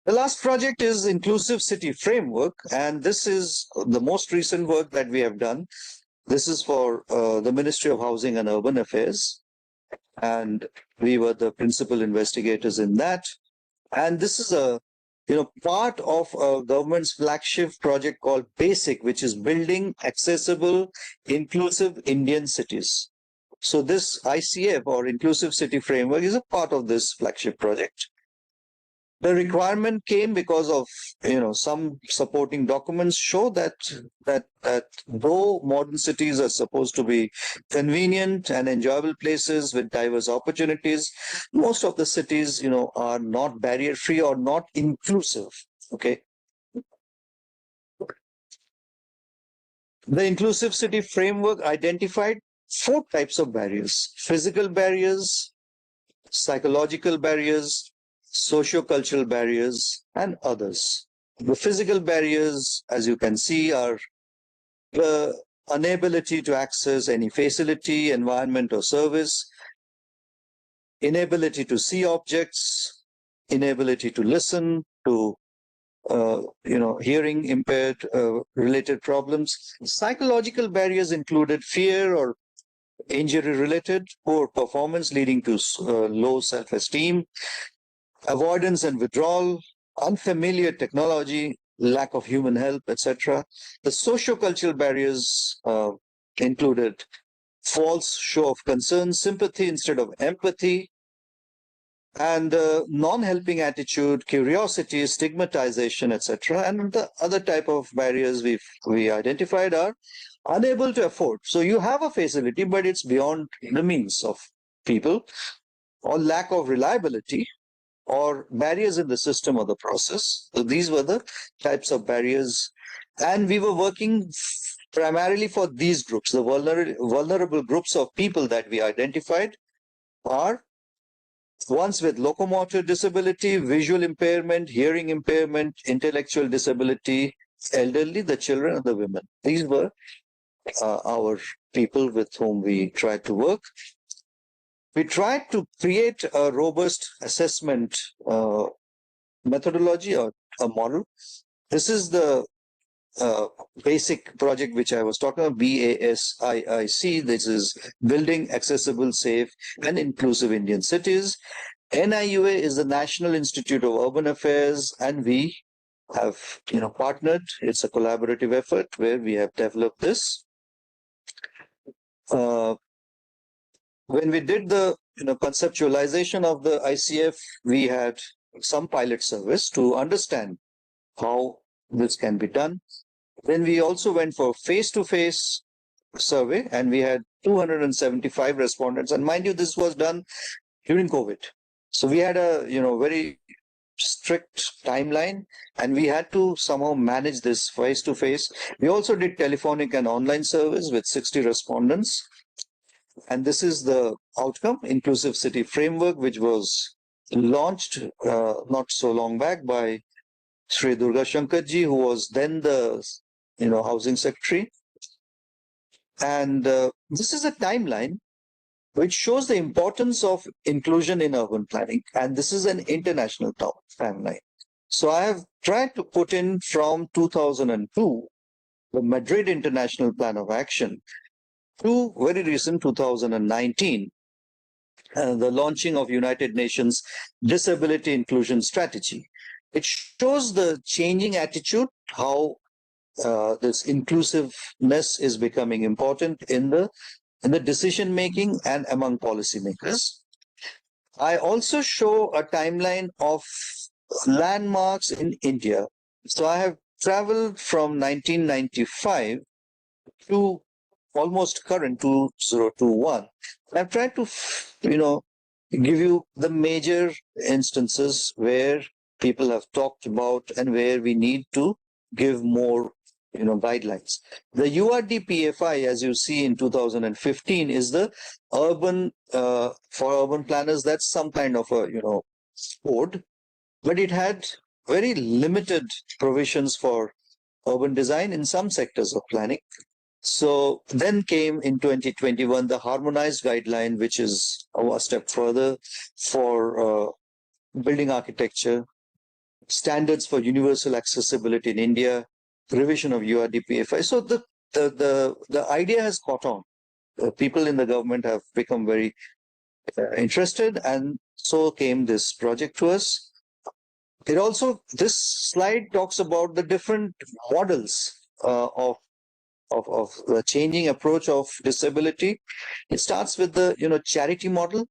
The last project is Inclusive City Framework, and this is the most recent work that we have done. This is for the Ministry of Housing and Urban Affairs, and we were the principal investigators in that. And this is a part of a government's flagship project called BASIC, which is Building Accessible, Inclusive Indian Cities. So this ICF, or Inclusive City Framework, is a part of this flagship project. The requirement came because of some supporting documents show that though modern cities are supposed to be convenient and enjoyable places with diverse opportunities, most of the cities are not barrier free or not inclusive. Okay. The inclusive city framework identified 4 types of barriers: physical barriers, psychological barriers, socio-cultural barriers, and others. The physical barriers, as you can see, are the inability to access any facility, environment, or service, inability to see objects, inability to listen, to hearing impaired related problems. Psychological barriers included fear or injury related, poor performance leading to low self-esteem, avoidance and withdrawal, unfamiliar technology, lack of human help, etc. The socio-cultural barriers included false show of concern, sympathy instead of empathy, and non-helping attitude, curiosity, stigmatization, etc. And the other type of barriers we identified are unable to afford. So you have a facility, but it's beyond the means of people, or lack of reliability, or barriers in the system or the process. So these were the types of barriers. And we were working primarily for these groups. The vulnerable groups of people that we identified are ones with locomotor disability, visual impairment, hearing impairment, intellectual disability, elderly, the children, and the women. These were our people with whom we tried to work. We tried to create a robust assessment methodology or a model. This is the basic project which I was talking about, BASIIC. This is Building Accessible, Safe, and Inclusive Indian Cities. NIUA is the National Institute of Urban Affairs, and we have partnered. It's a collaborative effort where we have developed this. When we did the conceptualization of the ICF, we had some pilot service to understand how this can be done. Then we also went for face-to-face survey, and we had 275 respondents. And mind you, this was done during COVID. So we had a very strict timeline, and we had to somehow manage this face-to-face. We also did telephonic and online service with 60 respondents. And this is the outcome, Inclusive City Framework, which was launched not so long back by Sri Durga Shankarji, who was then the Housing Secretary. And this is a timeline which shows the importance of inclusion in urban planning. And this is an international timeline. So I have tried to put in from 2002, the Madrid International Plan of Action, to very recent 2019, the launching of United Nations Disability Inclusion Strategy. It shows the changing attitude, how this inclusiveness is becoming important in the decision making and among policymakers. I also show a timeline of landmarks in India. So I have traveled from 1995 to almost current 2021. I've tried to, give you the major instances where people have talked about and where we need to give more, guidelines. The URDPFI, as you see in 2015, is the urban, for urban planners, that's some kind of a, code, but it had very limited provisions for urban design in some sectors of planning. So then came in 2021 the harmonized guideline, which is a step further for building architecture, standards for universal accessibility in India, revision of URDPFI. So the idea has caught on. People in the government have become very interested, and so came this project to us. It also, this slide talks about the different models of the changing approach of disability. It starts with the charity model,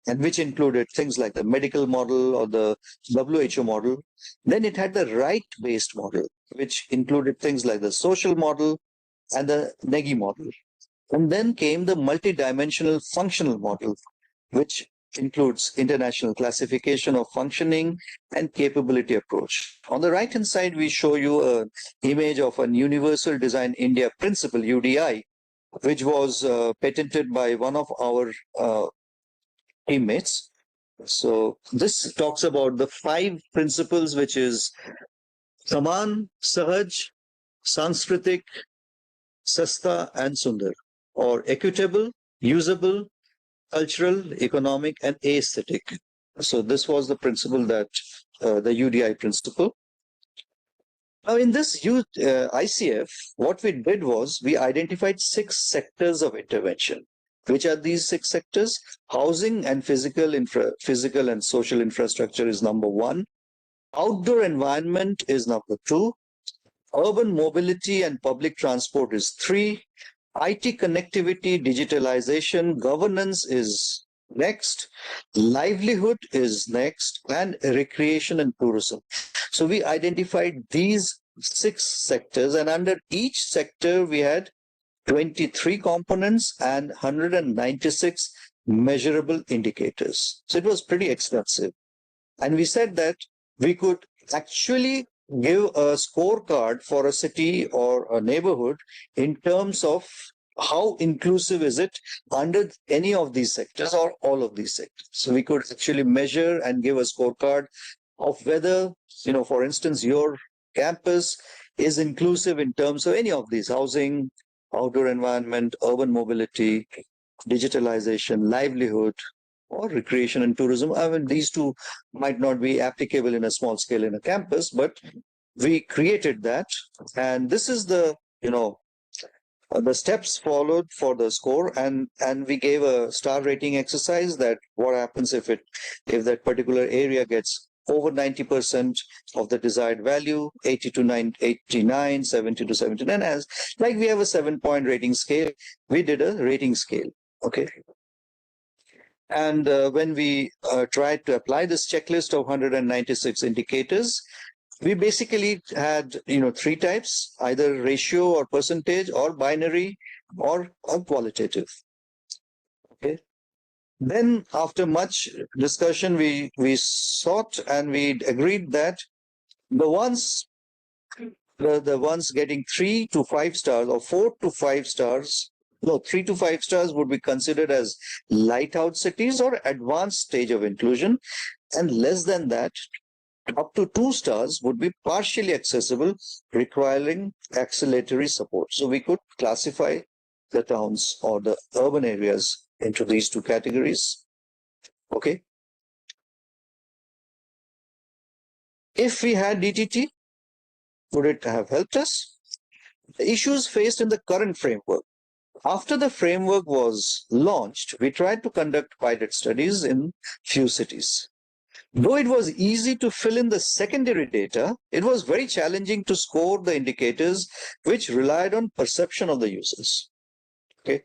and which included things like the medical model or the WHO model. Then it had the right-based model, which included things like the social model and the NEGI model. And then came the multidimensional functional model, which includes international classification of functioning and capability approach. On the right hand side, we show you an image of an Universal Design India principle, UDI, which was patented by one of our teammates. So this talks about the 5 principles, which is Saman, Sahaj, Sanskritik, Sasta, and Sundar, or equitable, usable, cultural, economic, and aesthetic. So this was the principle that the UDI principle. Now in this ICF, what we did was we identified 6 sectors of intervention. Which are these 6 sectors? Housing and physical and social infrastructure is number 1. Outdoor environment is number 2. Urban mobility and public transport is 3. IT connectivity, digitalization, governance is next. Livelihood is next, and recreation and tourism. So we identified these 6 sectors, and under each sector we had 23 components and 196 measurable indicators. So it was pretty extensive. And we said that we could actually give a scorecard for a city or a neighborhood in terms of how inclusive is it under any of these sectors or all of these sectors. So we could actually measure and give a scorecard of whether, for instance, your campus is inclusive in terms of any of these: housing, outdoor environment, urban mobility, digitalization, livelihood, or recreation and tourism. I mean, these 2 might not be applicable in a small scale in a campus, but we created that. And this is the steps followed for the score, and we gave a star rating exercise that what happens if that particular area gets over 90% of the desired value, 80 to 89, 70 to 79, as like we have a 7-point rating scale, we did a rating scale. Okay. And when we tried to apply this checklist of 196 indicators, we basically had 3 types: either ratio or percentage, or binary, or qualitative. Okay. Then after much discussion, we sought and we agreed that the ones getting 3 to 5 stars or 4 to 5 stars, 3 to 5 stars would be considered as lighthouse cities or advanced stage of inclusion, and less than that, up to 2 stars, would be partially accessible, requiring acceleratory support. So we could classify the towns or the urban areas into these 2 categories. Okay. If we had DTT, would it have helped us? The issues faced in the current framework. After the framework was launched, we tried to conduct pilot studies in few cities. Though it was easy to fill in the secondary data, it was very challenging to score the indicators which relied on perception of the users. Okay.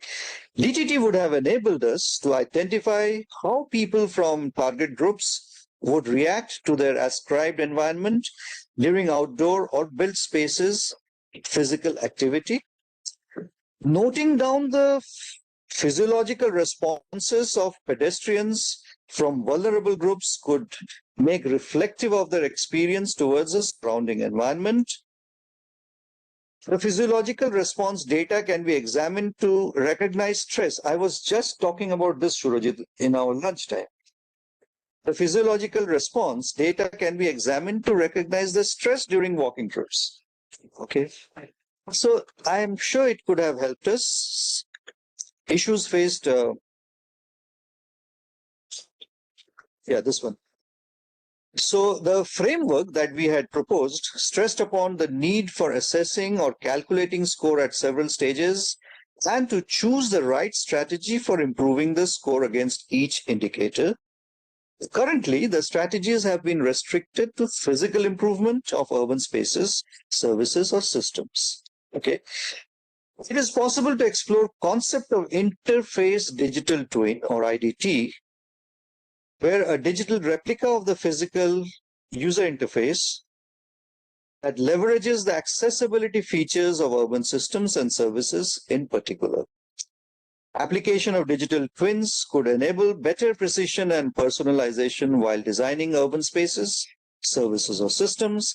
DTT would have enabled us to identify how people from target groups would react to their ascribed environment during outdoor or built spaces physical activity. Noting down the physiological responses of pedestrians from vulnerable groups could make reflective of their experience towards the surrounding environment. The physiological response data can be examined to recognize stress. I was just talking about this, Surajit, in our lunchtime. The physiological response data can be examined to recognize the stress during walking trips. Okay. So I am sure it could have helped us. Issues faced. This one. So the framework that we had proposed stressed upon the need for assessing or calculating score at several stages and to choose the right strategy for improving the score against each indicator. Currently, the strategies have been restricted to physical improvement of urban spaces, services, or systems. Okay. It is possible to explore concept of interface digital twin, or IDT, where a digital replica of the physical user interface that leverages the accessibility features of urban systems and services in particular. Application of digital twins could enable better precision and personalization while designing urban spaces, services, or systems.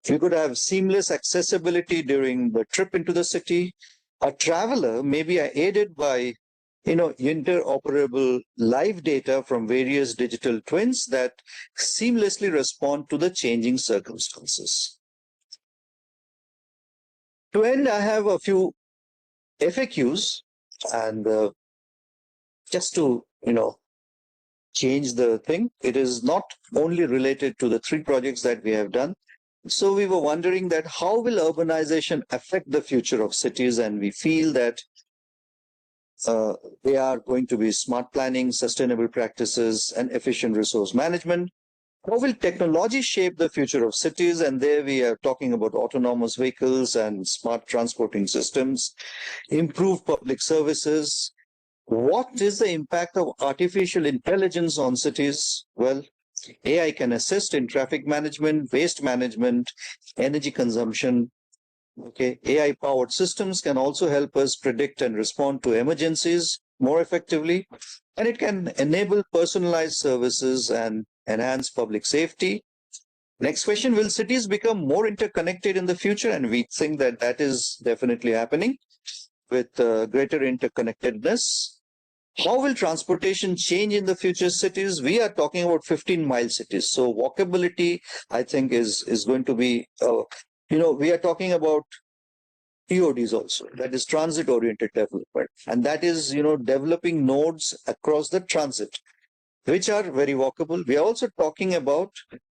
We could have seamless accessibility during the trip into the city. A traveler may be aided by interoperable live data from various digital twins that seamlessly respond to the changing circumstances. To end, I have a few FAQs, and just to change the thing, it is not only related to the 3 projects that we have done. So we were wondering that how will urbanization affect the future of cities, and we feel that they are going to be smart planning, sustainable practices, and efficient resource management. How will technology shape the future of cities? And there we are talking about autonomous vehicles and smart transporting systems, improved public services. What is the impact of artificial intelligence on cities? Well, AI can assist in traffic management, waste management, energy consumption. Okay, AI-powered systems can also help us predict and respond to emergencies more effectively, and it can enable personalized services and enhance public safety. Next question, will cities become more interconnected in the future? And we think that that is definitely happening with greater interconnectedness. How will transportation change in the future cities? We are talking about 15-mile cities. So walkability, I think, is going to be, we are talking about TODs also, that is transit-oriented development. And that is, developing nodes across the transit, which are very walkable. We are also talking about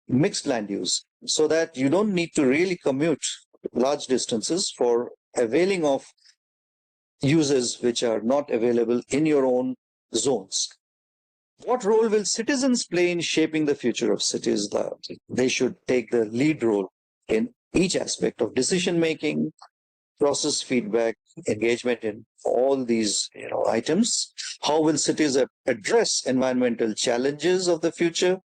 mixed land use, so that you don't need to really commute large distances for availing of uses which are not available in your own zones. What role will citizens play in shaping the future of cities? They should take the lead role in each aspect of decision making, process feedback, engagement in all these items. How will cities address environmental challenges of the future?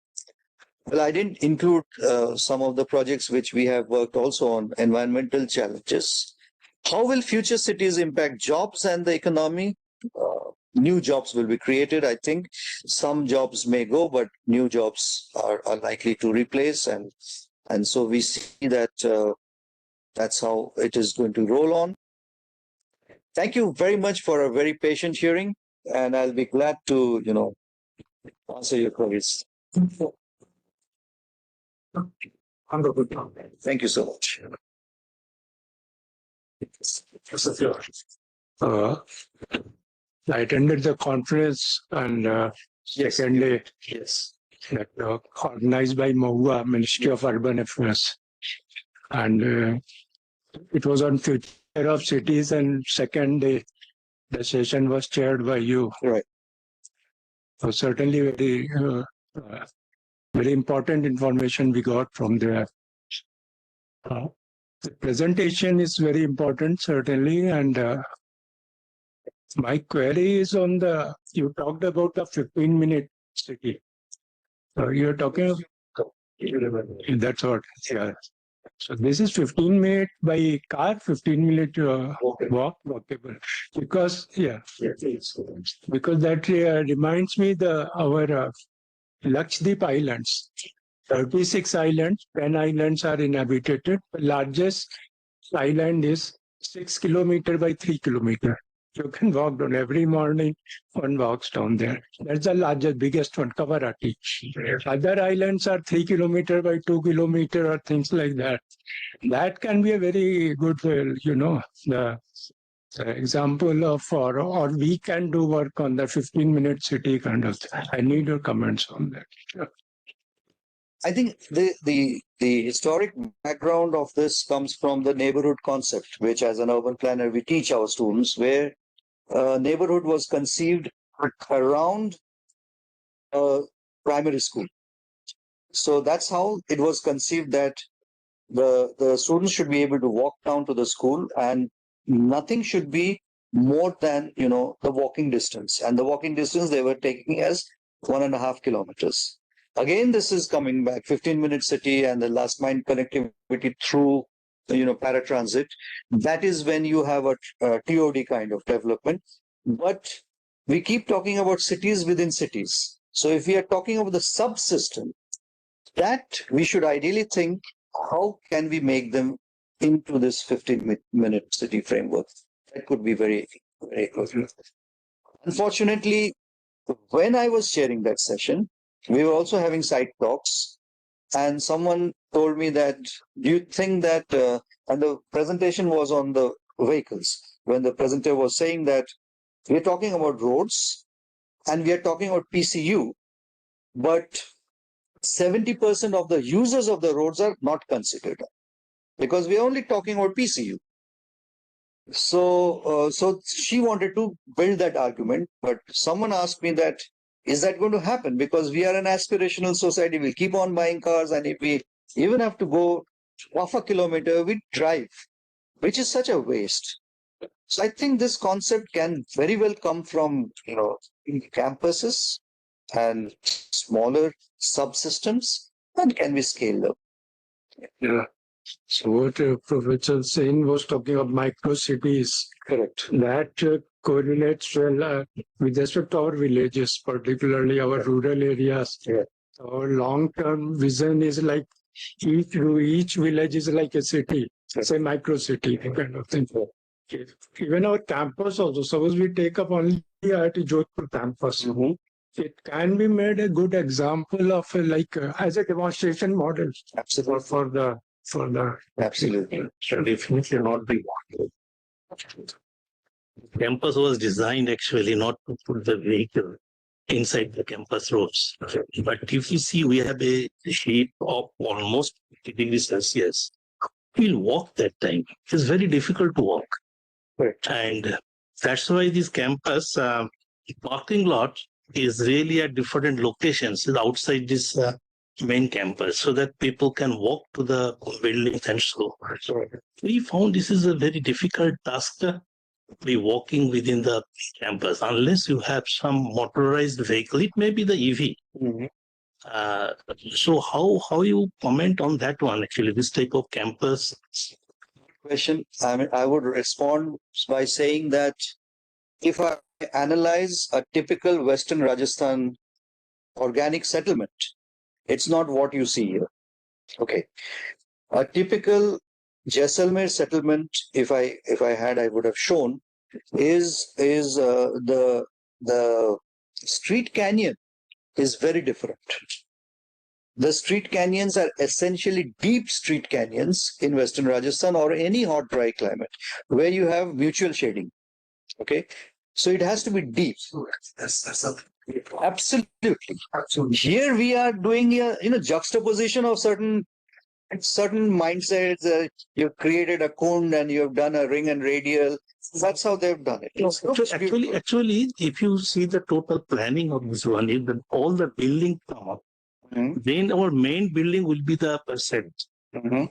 Well, I didn't include some of the projects which we have worked also on environmental challenges. How will future cities impact jobs and the economy? New jobs will be created. I think some jobs may go, but new jobs are likely to replace. And so we see that that's how it is going to roll on. Thank you very much for a very patient hearing, and I'll be glad to, answer your queries. Thank you so much. I attended the conference and second day Yes. that organized by MOHUA, Ministry of Urban Affairs. And it was on future of cities, and second day the session was chaired by you. Right. So certainly very important information we got from there. The presentation is very important, certainly, and my query is on you talked about the 15-minute city. So you're talking, that's what, yeah. So this is 15-minute by car, 15-minute walkable. Because that reminds me our Lakshadweep Islands. 36 islands, 10 islands are inhabited. The largest island is 6 kilometers by 3 kilometers. You can walk down every morning. One walks down there. That's the largest, biggest one, Kavarati. Other islands are 3 kilometers by 2 kilometers or things like that. That can be a very good, the example of, or we can do work on the 15-minute city kind of thing. I need your comments on that. Sure. I think the historic background of this comes from the neighborhood concept, which as an urban planner we teach our students, where neighborhood was conceived around primary school. So that's how it was conceived, that the students should be able to walk down to the school, and nothing should be more than the walking distance. And the walking distance they were taking as 1.5 kilometers. Again, this is coming back, 15-minute city and the last mile connectivity through paratransit. That is when you have a TOD kind of development. But we keep talking about cities within cities. So if we are talking about the subsystem, that we should ideally think, how can we make them into this 15-minute city framework? That could be very, very good. Unfortunately, when I was chairing that session, we were also having side talks, and someone told me that, do you think that, and the presentation was on the vehicles, when the presenter was saying that we're talking about roads and we are talking about PCU, but 70% of the users of the roads are not considered because we are only talking about PCU. So she wanted to build that argument, but someone asked me that, is that going to happen? Because we are an aspirational society, we'll keep on buying cars, and if we even have to go half a kilometer, we drive, which is such a waste. So I think this concept can very well come from, campuses and smaller subsystems and can be scaled up. Yeah. So what Professor Sen was talking of micro cities, Correct. that correlates well with respect to our villages, particularly our rural areas. Yeah. Our long-term vision is like each village is like a city, say micro city kind of thing. Even our campus also, suppose we take up only IIT Jodhpur campus, it can be made a good example of as a demonstration model. Absolutely. For the Absolutely. So definitely not the campus was designed actually not to put the vehicle inside the campus roads. But if you see, we have a heat of almost 50 degrees Celsius. We'll walk that time. It's very difficult to walk. Right. And that's why this campus parking lot is really at different locations outside this main campus so that people can walk to the buildings and so. We found this is a very difficult task to be walking within the campus unless you have some motorized vehicle. It may be the EV. So how you comment on that one actually, this type of campus? Question. I would respond by saying that if I analyze a typical Western Rajasthan organic settlement, it's not what you see here. Okay. A typical Jaisalmer settlement, if I had, I would have shown, is the street canyon is very different. The street canyons are essentially deep street canyons in Western Rajasthan or any hot, dry climate where you have mutual shading. Okay. So it has to be deep. Absolutely. Here we are doing a juxtaposition of certain mindsets. You've created a cone and you've done a ring and radial. That's how they've done it. Actually, if you see the total planning of this one, if all the buildings come up, then our main building will be the percent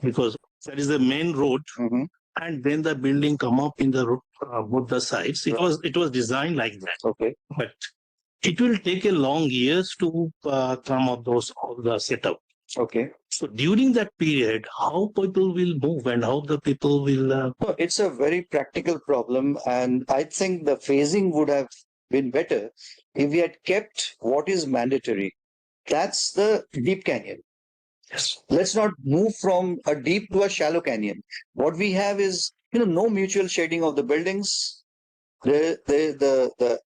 because that is the main road, and then the building come up in the both the sides. It was designed like that. Okay, but it will take a long years to come up all the setup. Okay. So during that period, how people will move and how the people will. No, it's a very practical problem, and I think the phasing would have been better if we had kept what is mandatory. That's the deep canyon. Yes. Let's not move from a deep to a shallow canyon. What we have is, no mutual shading of the buildings. The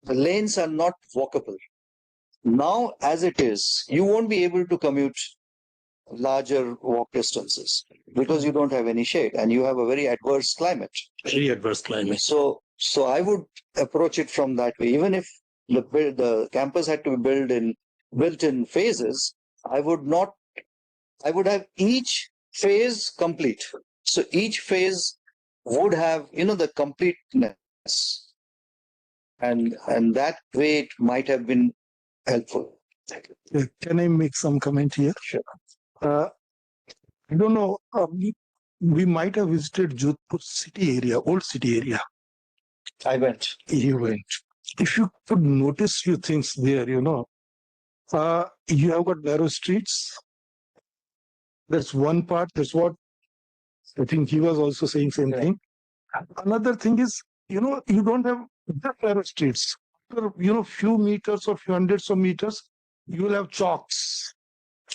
lanes are not walkable. Now, as it is, you won't be able to commute larger walk distances because you don't have any shade and you have a very adverse climate. Very adverse climate. So I would approach it from that way. Even if the campus had to be built in phases, I would have each phase complete. So each phase would have, the completeness. And that way it might have been helpful. Can I make some comment here? Sure. I don't know. We might have visited Jodhpur city area, old city area. I went. You went. If you could notice few things there, you have got narrow streets. That's one part. That's what I think he was also saying same thing. Another thing is, you don't have Just narrow streets. After, few meters or few hundreds of meters, you will have chalks.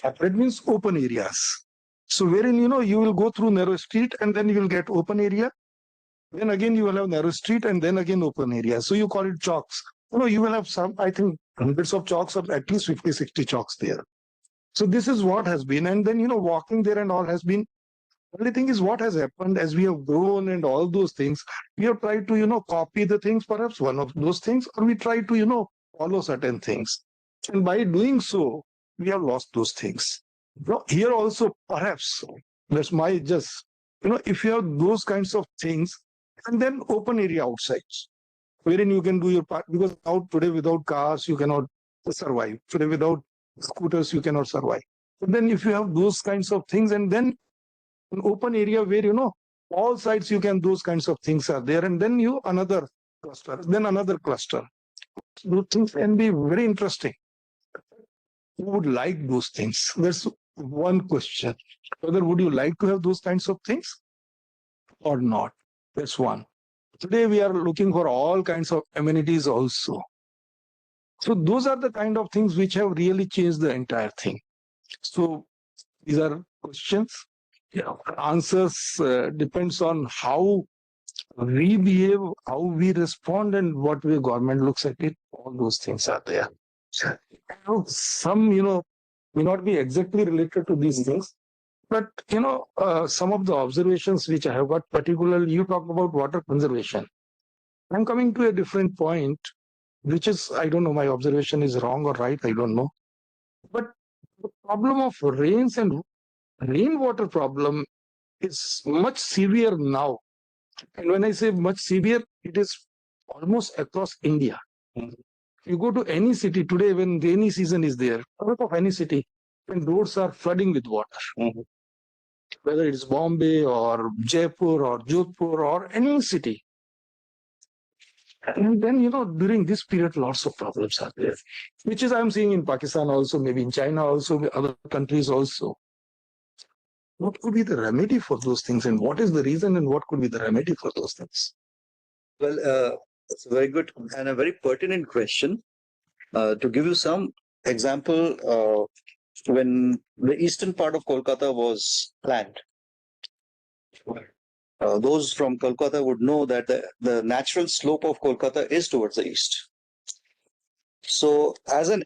That means open areas. So wherein, you will go through narrow street and then you will get open area. Then again, you will have narrow street and then again open area. So you call it chalks. You will have some, I think, hundreds of chalks or at least 50, 60 chalks there. So this is what has been. And then, walking there and all has been. Only thing is what has happened as we have grown and all those things, we have tried to, copy the things, perhaps one of those things, or we try to, follow certain things. And by doing so, we have lost those things. Here also, perhaps, that's my just, if you have those kinds of things, and then open area outside, wherein you can do your part, because out today without cars, you cannot survive. Today without scooters, you cannot survive. But then if you have those kinds of things, and then an open area where, all sides you can, those kinds of things are there, and then another cluster, then another cluster. Those things can be very interesting. Who would like those things? That's one question. Whether would you like to have those kinds of things or not? That's one. Today we are looking for all kinds of amenities also. So those are the kind of things which have really changed the entire thing. So these are questions. Answers depends on how we behave, how we respond, and what way government looks at it. All those things are there. Some, may not be exactly related to these things, but some of the observations which I have got, particularly you talked about water conservation. I'm coming to a different point, which is, I don't know, my observation is wrong or right, I don't know. But the problem of rains and rainwater problem is much severe now. And when I say much severe, it is almost across India. You go to any city today when rainy season is there, out of any city, when roads are flooding with water, whether it's Bombay or Jaipur or Jodhpur or any city. And then, during this period, lots of problems are there, which is I'm seeing in Pakistan also, maybe in China also, other countries also. What could be the remedy for those things, and what is the reason, and what could be the remedy for those things? Well, it's a very good and a very pertinent question. To give you some example, when the eastern part of Kolkata was planned, those from Kolkata would know that the natural slope of Kolkata is towards the east. So as an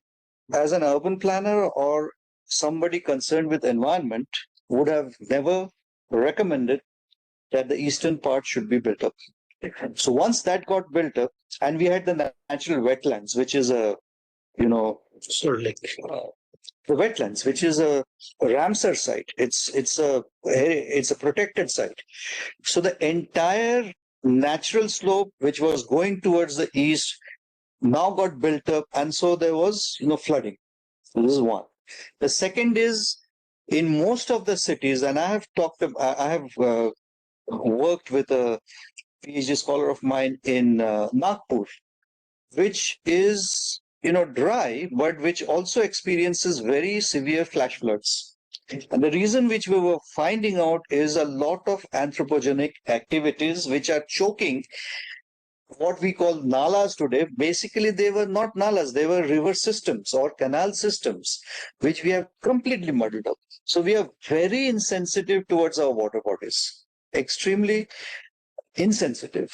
urban planner or somebody concerned with environment would have never recommended that the eastern part should be built up. So once that got built up, and we had the natural wetlands, which is a, sort of like the wetlands, which is a Ramsar site. It's a protected site. So the entire natural slope, which was going towards the east, now got built up, and so there was flooding. So this is one. The second is in most of the cities, and I have worked with a PhD scholar of mine in Nagpur, which is dry, but which also experiences very severe flash floods. And the reason which we were finding out is a lot of anthropogenic activities which are choking what we call nalas today. Basically, they were not nalas, they were river systems or canal systems, which we have completely muddled up. So we are very insensitive towards our water bodies, extremely insensitive.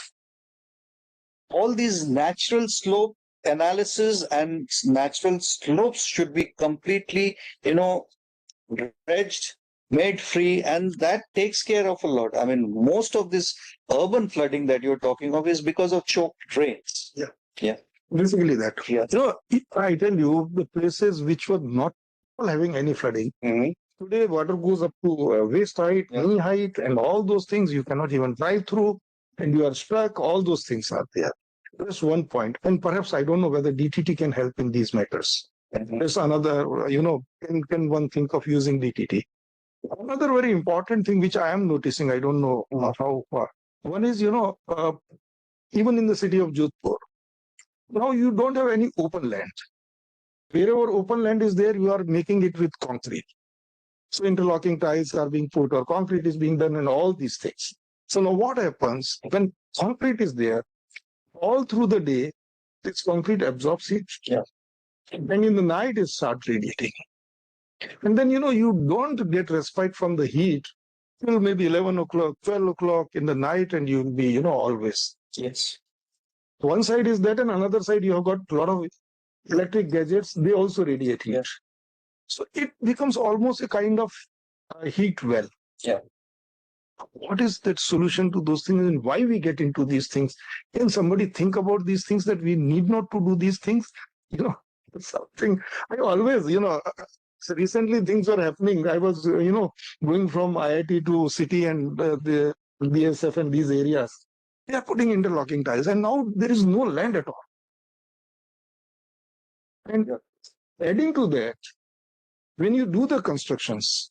All these natural slope analysis and natural slopes should be completely, dredged, made free, and that takes care of a lot. I mean, most of this urban flooding that you're talking of is because of choked drains. Yeah. Basically that. Yeah. If I tell you the places which were not having any flooding, today water goes up to waist height, knee height, and all those things you cannot even drive through, and you are stuck. All those things are there. That's one point. And perhaps I don't know whether DTT can help in these matters. There's another, can one think of using DTT? Another very important thing which I am noticing, I don't know how far. One is, even in the city of Jodhpur, now you don't have any open land. Wherever open land is there, you are making it with concrete. So interlocking tiles are being put or concrete is being done and all these things. So now what happens when concrete is there? all through the day, this concrete absorbs heat. Yeah. And in the night, it starts radiating. And then, you don't get respite from the heat till maybe 11 o'clock, 12 o'clock in the night, and you'll be, always. Yes. One side is that, and another side, you have got a lot of electric gadgets, they also radiate heat. Yeah. So it becomes almost a kind of heat well. Yeah. What is that solution to those things, and why we get into these things? Can somebody think about these things, that we need not to do these things? Something I always, so recently things were happening. I was, going from IIT to city and the BSF and these areas. They are putting interlocking tiles, and now there is no land at all. And adding to that, when you do the constructions,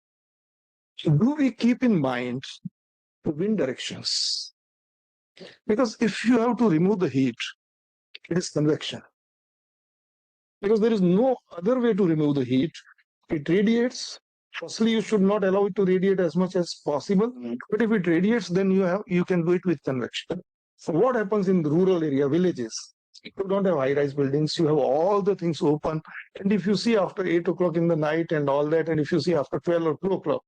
do we keep in mind the wind directions? Because if you have to remove the heat, it is convection. Because there is no other way to remove the heat. It radiates. Firstly, you should not allow it to radiate as much as possible. But if it radiates, then you can do it with convection. So what happens in the rural area, villages? You don't have high-rise buildings. You have all the things open. And if you see after 8 o'clock in the night and all that, and if you see after 12 or 2 o'clock,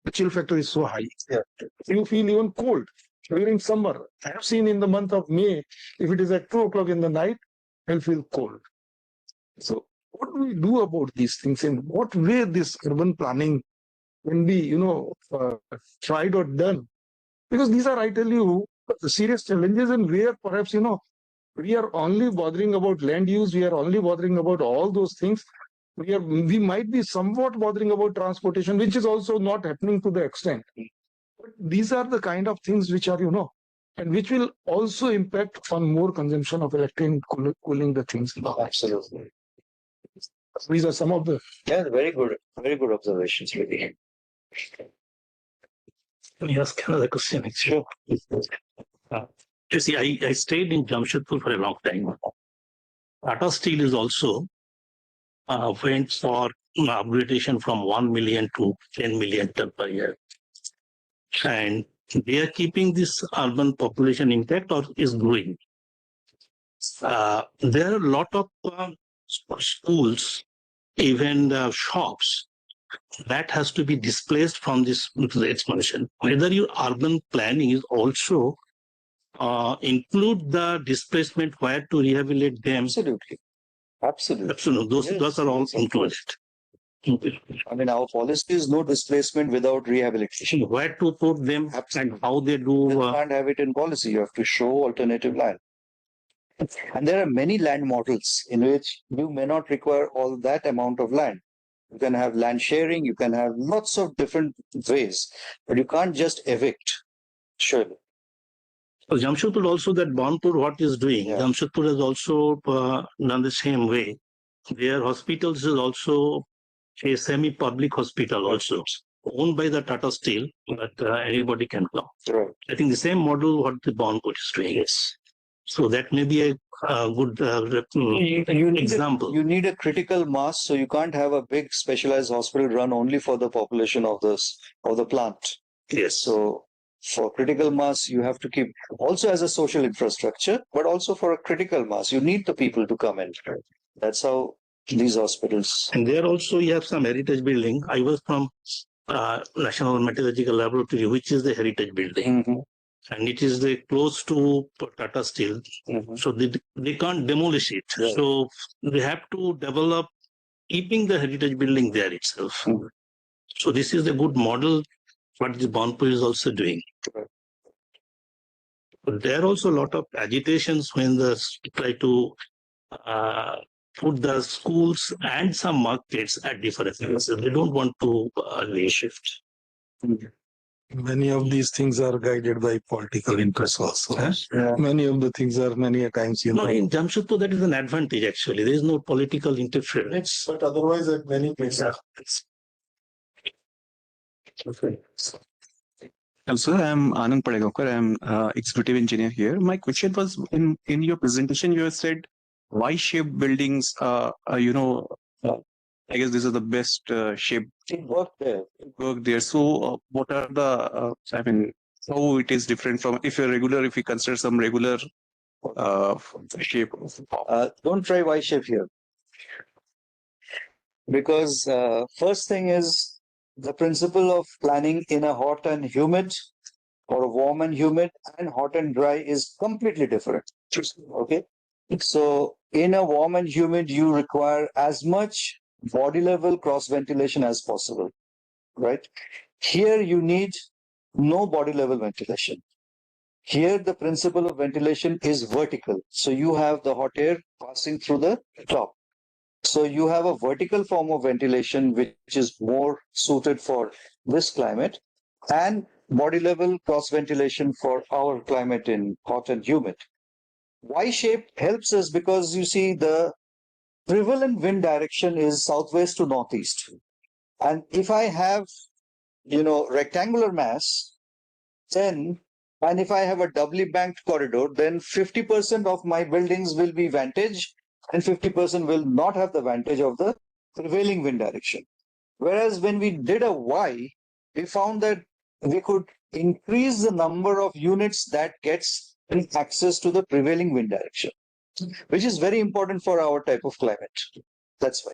the chill factor is so high. Yeah. You feel even cold during summer. I have seen in the month of May, if it is at 2 o'clock in the night, I'll feel cold. So what do we do about these things? In what way this urban planning can be, tried or done? Because these are, I tell you, serious challenges, and where perhaps, we are only bothering about land use, we are only bothering about all those things. We might be somewhat bothering about transportation, which is also not happening to the extent. But these are the kind of things which are, and which will also impact on more consumption of electricity, cooling the things. Absolutely. These are some of the. Yeah, very good observations, really. Let me ask another question. Sure. You see, I stayed in Jamshedpur for a long time. Tata Steel is also went for upgradation from 1 million to 10 million ton per year. And they are keeping this urban population intact or is growing. There are a lot of schools, even shops, that has to be displaced from this expansion. Whether your urban planning is also include the displacement where to rehabilitate them. Absolutely. Absolutely. Those are all included. I mean, our policy is no displacement without rehabilitation. Where to put them and how they do. You can't have it in policy. You have to show alternative land. And there are many land models in which you may not require all that amount of land. You can have land sharing, you can have lots of different ways, but you can't just evict. Surely. So Jamshedpur also, that Banpur, what is doing, Jamshedpur has also done the same way. Their hospitals is also a semi-public hospital also, owned by the Tata Steel, but anybody can come. Right. I think the same model what the Banpur is doing is. So that may be a good example. You need a critical mass, so you can't have a big specialized hospital run only for the population of the plant. Yes. So for critical mass, you have to keep also as a social infrastructure, but also for a critical mass, you need the people to come in. That's how these hospitals. And there also you have some heritage building. I was from National Metallurgical Laboratory, which is the heritage building. Mm-hmm. And it is close to Tata Steel. Mm-hmm. So they can't demolish it. Right. So they have to develop keeping the heritage building there itself. Mm-hmm. So this is a good model what the Banpur is also doing. Right. But there are also a lot of agitations when they try to put the schools and some markets at different places. They don't want to shift. Mm-hmm. Many of these things are guided by political interests also. Huh? Yeah. Many of the things are many a times, No, in Jamshedpur, that is an advantage actually. There is no political interference. But otherwise at many places. Okay. Sir, I'm Anand Padegokar. I'm executive engineer here. My question was in your presentation, you have said Y-shaped buildings, I guess this is the best shape Work there. work there. So what are the, how it is different from if you consider some regular shape? Don't try Y shape here. Because first thing is the principle of planning in a hot and humid or a warm and humid and hot and dry is completely different. Okay. So in a warm and humid, you require as much body level cross ventilation as possible, right? Here you need no body level ventilation. Here the principle of ventilation is vertical. So you have the hot air passing through the top. So you have a vertical form of ventilation which is more suited for this climate, and body level cross ventilation for our climate in hot and humid. Y shape helps us because you see the prevalent wind direction is southwest to northeast. And if I have, rectangular mass, then, and if I have a doubly banked corridor, then 50% of my buildings will be vantage and 50% will not have the vantage of the prevailing wind direction. Whereas when we did a Y, we found that we could increase the number of units that gets access to the prevailing wind direction, which is very important for our type of climate. That's why.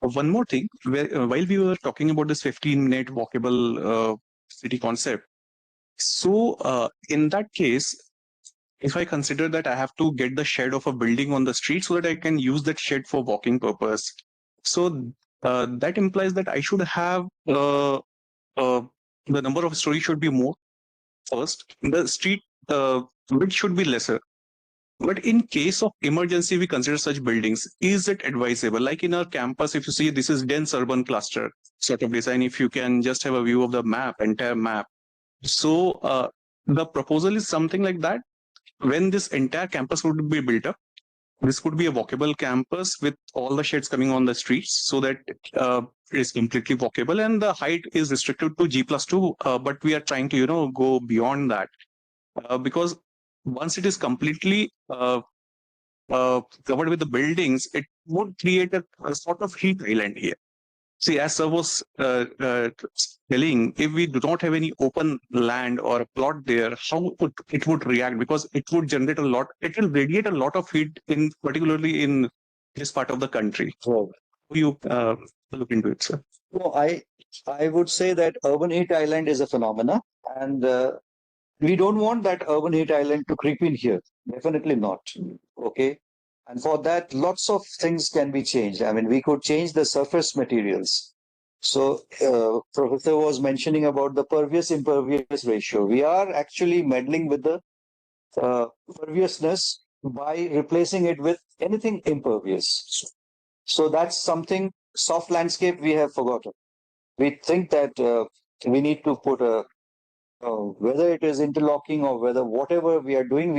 One more thing, while we were talking about this 15-minute walkable city concept, so in that case, if I consider that I have to get the shed of a building on the street so that I can use that shed for walking purpose, so that implies that I should have the number of stories should be more first. The street width should be lesser. But in case of emergency, we consider such buildings. Is it advisable? Like in our campus, if you see this is dense urban cluster sort of design, if you can just have a view of the map, entire map. So the proposal is something like that. When this entire campus would be built up, this could be a walkable campus with all the sheds coming on the streets so that it is completely walkable, and the height is restricted to G+2. But we are trying to, go beyond that because once it is completely covered with the buildings, it would create a sort of heat island here. See, as I was telling, if we do not have any open land or a plot there, how it would react? Because it would generate a lot, it will radiate a lot of heat, particularly in this part of the country. So you look into it, sir? No, I would say that urban heat island is a phenomena, and we don't want that urban heat island to creep in here. Definitely not. Okay. And for that, lots of things can be changed. I mean, we could change the surface materials. So, Professor was mentioning about the pervious impervious ratio. We are actually meddling with the perviousness by replacing it with anything impervious. So that's something soft landscape we have forgotten. We think that we need to put whether it is interlocking or whatever we are doing,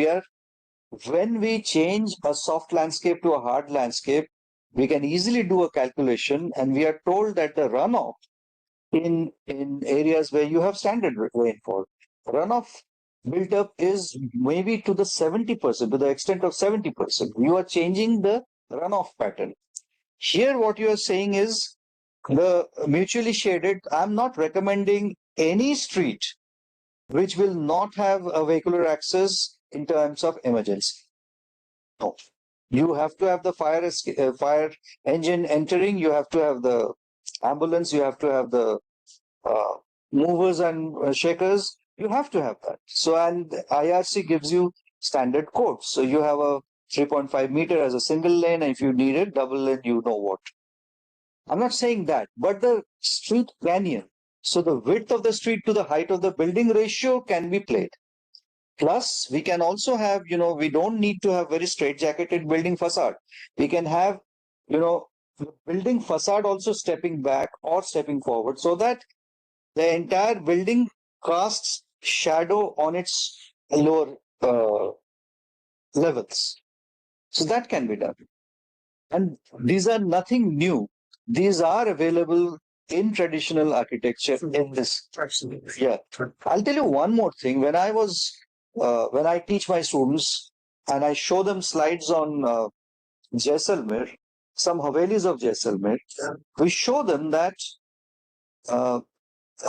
when we change a soft landscape to a hard landscape, we can easily do a calculation, and we are told that the runoff in areas where you have standard rainfall, runoff built up is maybe to the 70%, to the extent of 70%. You are changing the runoff pattern. Here, what you are saying is the mutually shaded. I'm not recommending any street which will not have a vehicular access in terms of emergency. No, you have to have the fire engine entering. You have to have the ambulance. You have to have the movers and shakers. You have to have that. So, and IRC gives you standard codes. So you have a 3.5 meter as a single lane. And if you need it, double lane, you know what. I'm not saying that, but the street canyon. So the width of the street to the height of the building ratio can be played. Plus, we can also have, we don't need to have very straight-jacketed building facade. We can have, the building facade also stepping back or stepping forward so that the entire building casts shadow on its lower levels. So that can be done. And these are nothing new. These are available in traditional architecture in this. Yeah. I'll tell you one more thing. When I teach my students and I show them slides on Jaisalmer, some Havelis of Jaisalmer, we show them that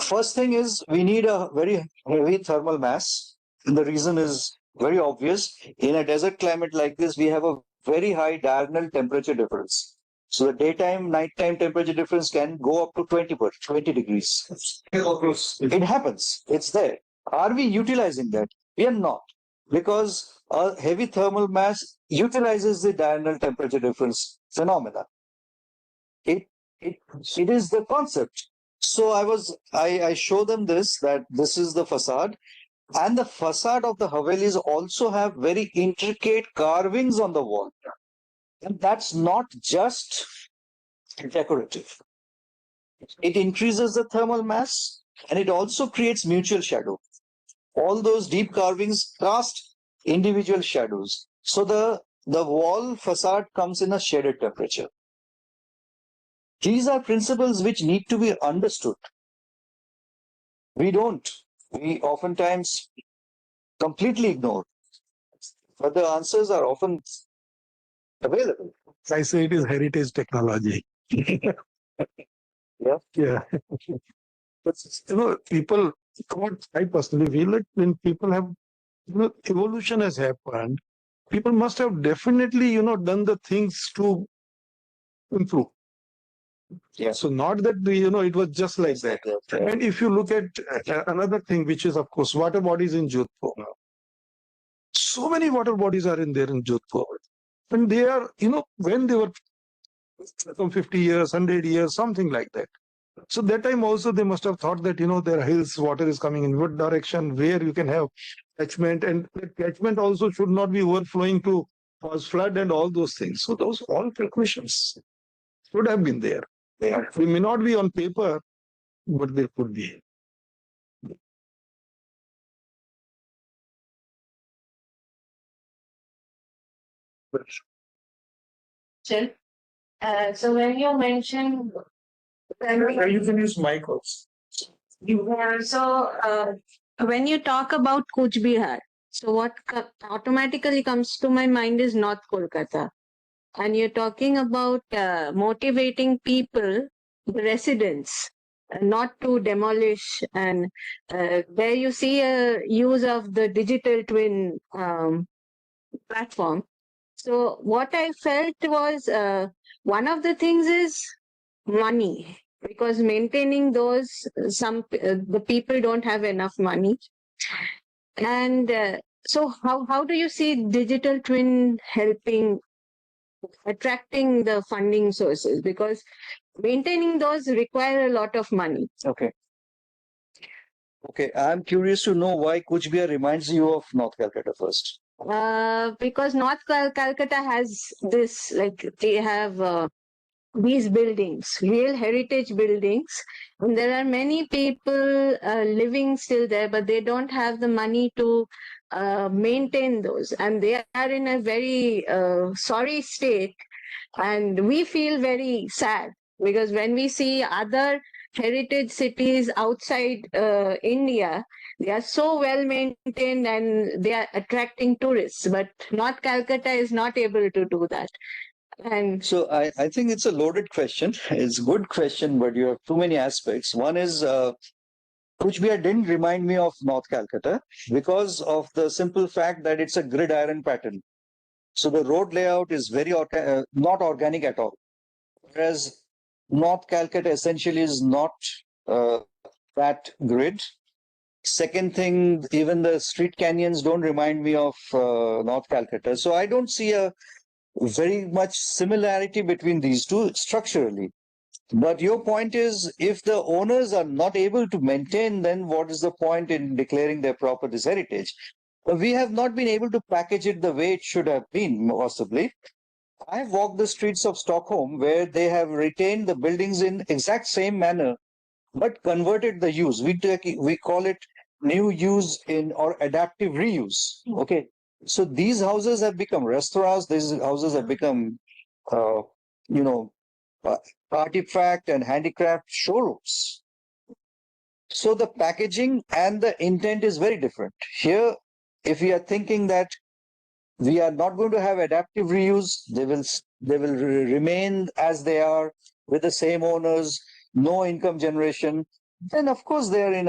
first thing is we need a very heavy thermal mass. And the reason is very obvious. In a desert climate like this, we have a very high diurnal temperature difference. So the daytime, nighttime temperature difference can go up to 20 degrees. It happens. It's there. Are we utilizing that? We are not. Because a heavy thermal mass utilizes the diurnal temperature difference phenomena. It is the concept. So I show them this, that this is the facade. And the facade of the Havelis also have very intricate carvings on the wall. And that's not just decorative. It increases the thermal mass and it also creates mutual shadow. All those deep carvings cast individual shadows. So the wall facade comes in a shaded temperature. These are principles which need to be understood. We don't. We oftentimes completely ignore. But the answers are often available. I say it is heritage technology. Yeah. Yeah. But people, what I personally feel that when people have, evolution has happened, people must have definitely, done the things to improve. Yeah. So not that, it was just like that. And if you look at another thing, which is, of course, water bodies in Jodhpur. So many water bodies are in there in Jodhpur. And they are, when they were some 50 years, 100 years, something like that. So that time also they must have thought that, there are hills, water is coming in what direction, where you can have catchment, and the catchment also should not be overflowing to cause flood and all those things. So those all calculations should have been there. They may not be on paper, but they could be. Sure. So when you mentioned You can use mic also. when you talk about Kuch Bihar, so what automatically comes to my mind is North Kolkata. And you're talking about motivating people, the residents, not to demolish. And there you see a use of the digital twin platform. So what I felt was one of the things is money, because maintaining those, the people don't have enough money. And so how do you see digital twin helping attracting the funding sources? Because maintaining those require a lot of money. Okay. Okay. I'm curious to know why Kuch Bihar reminds you of North Calcutta first. Because North Calcutta has this, like they have these buildings, real heritage buildings. And there are many people living still there, but they don't have the money to maintain those. And they are in a very sorry state. And we feel very sad because when we see other heritage cities outside India, they are so well maintained and they are attracting tourists. But North Calcutta is not able to do that. And so I think it's a loaded question. It's a good question, but you have too many aspects. One is Kuch Bihar didn't remind me of North Calcutta because of the simple fact that it's a gridiron pattern. So the road layout is very not organic at all. Whereas North Calcutta essentially is not that grid. Second thing, even the street canyons don't remind me of North Calcutta. So I don't see a very much similarity between these two structurally. But your point is, if the owners are not able to maintain, then what is the point in declaring their property as heritage? We have not been able to package it the way it should have been, possibly. I have walked the streets of Stockholm where they have retained the buildings in exact same manner, but converted the use. We call it new use in or adaptive reuse. Okay. So these houses have become restaurants. These houses have become, uh, you know, artifact and handicraft showrooms. So the packaging and the intent is very different. Here, if we are thinking that we are not going to have adaptive reuse, they will remain as they are with the same owners, no income generation, then of course they are in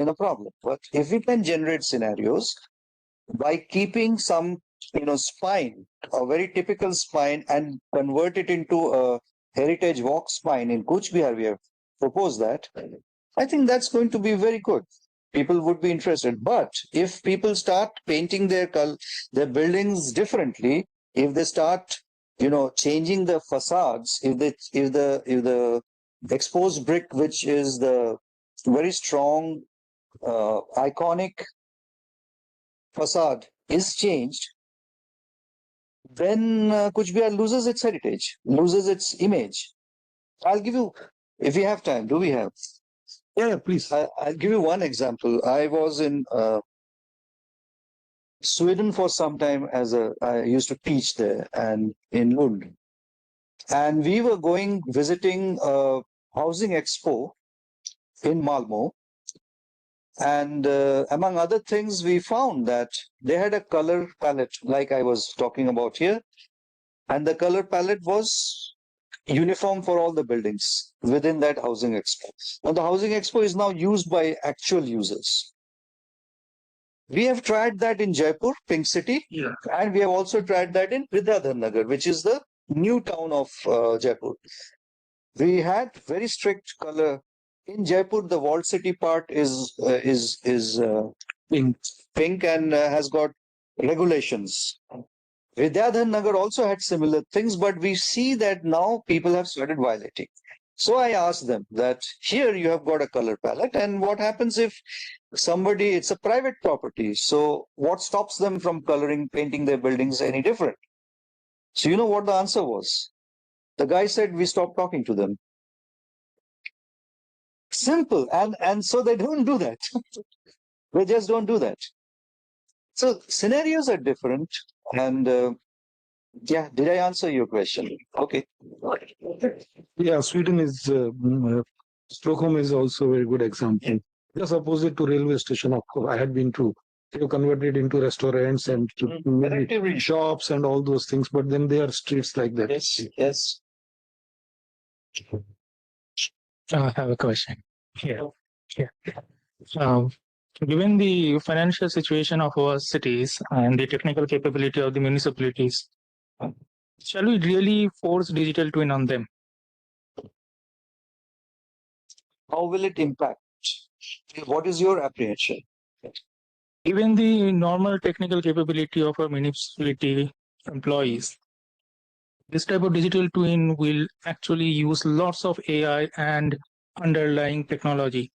a problem. But if we can generate scenarios by keeping some, spine, a very typical spine, and convert it into a heritage walk spine in Kuch Bihar. We have proposed that. I think that's going to be very good. People would be interested. But if people start painting their buildings differently, if they start, changing the facades, if the exposed brick, which is the very strong, iconic facade, is changed, then Kuch Bihar loses its heritage, loses its image. I'll give you, if we have time, do we have? Yeah, please. I'll give you one example. I was in Sweden for some time I used to teach there and in Lund. And we were visiting a housing expo in Malmo. And among other things, we found that they had a color palette like I was talking about here. And the color palette was uniform for all the buildings within that housing expo. Now, the housing expo is now used by actual users. We have tried that in Jaipur, Pink City, and we have also tried that in Vidyadhar Nagar, which is the new town of Jaipur. We had very strict color. In Jaipur, the walled city part is pink and has got regulations. Vidyadhar Nagar also had similar things, but we see that now people have started violating. So I asked them that here you have got a color palette, and what happens if it's a private property? So what stops them from painting their buildings any different? So you know what the answer was? The guy said, we stopped talking to them. Simple. And so they don't do that. They just don't do that. So scenarios are different. And yeah, did I answer your question? Okay. Yeah, Sweden is, Stockholm is also a very good example. Just opposite to railway station, of course, I had been to. They converted into restaurants and maybe shops and all those things, but then they are streets like that. Yes, yes. I have a question. Given the financial situation of our cities and the technical capability of the municipalities, shall we really force digital twin on them? How will it impact? What is your apprehension? Given the normal technical capability of our municipality employees, this type of digital twin will actually use lots of AI and underlying technology.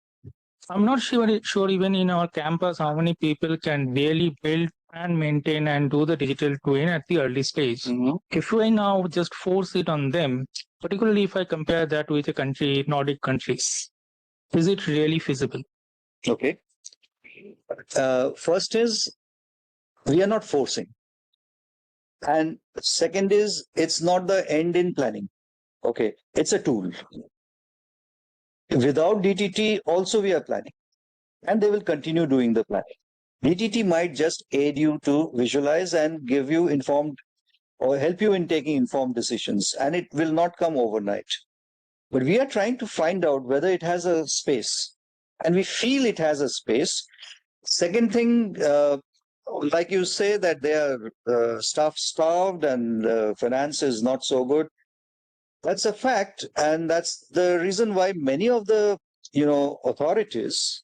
I'm not sure even in our campus how many people can really build and maintain and do the digital twin at the early stage. If I now just force it on them, particularly if I compare that with Nordic countries, is it really feasible? Okay. First is, we are not forcing. And second is, it's not the end in planning. Okay. It's a tool. Without DTT, also we are planning. And they will continue doing the planning. DTT might just aid you to visualize and give you informed or help you in taking informed decisions. And it will not come overnight. But we are trying to find out whether it has a space. And we feel it has a space. Second thing, like you say that they are staff-starved and finance is not so good. That's a fact. And that's the reason why many of the, authorities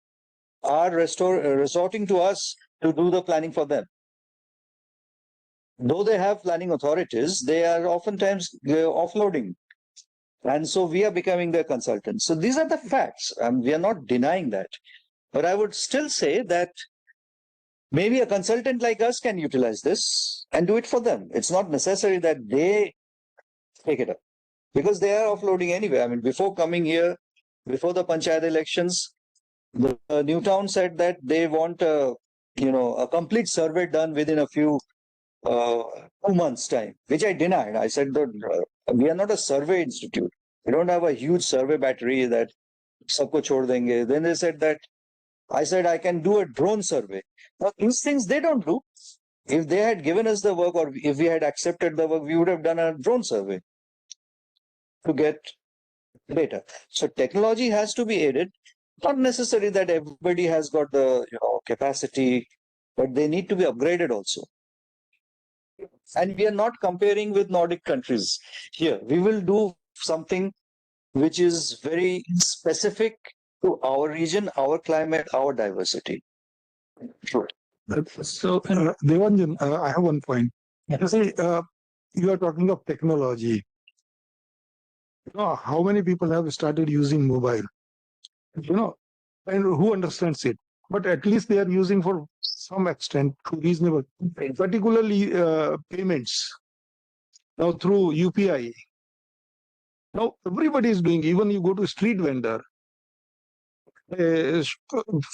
are resorting to us to do the planning for them. Though they have planning authorities, they are oftentimes offloading. And so we are becoming their consultants. So these are the facts. We are not denying that. But I would still say that maybe a consultant like us can utilize this and do it for them. It's not necessary that they take it up because they are offloading anyway. Before coming here, before the Panchayat elections, the Newtown said that they want a complete survey done within a few 2 months' time, which I denied. I said that we are not a survey institute. We don't have a huge survey battery that sabko chhod denge. Then they said that I said I can do a drone survey. Now these things they don't do. If they had given us the work or if we had accepted the work, we would have done a drone survey to get data. So technology has to be aided. Not necessary that everybody has got the capacity but they need to be upgraded also. And we are not comparing with Nordic countries here. We will do something which is very specific to our region, our climate, our diversity. Sure. So, Devanjan, I have one point. You see, you are talking of technology. How many people have started using mobile? And who understands it? But at least they are using for some extent to reasonable, particularly payments. Now through UPI. Now everybody is doing, even you go to street vendor, a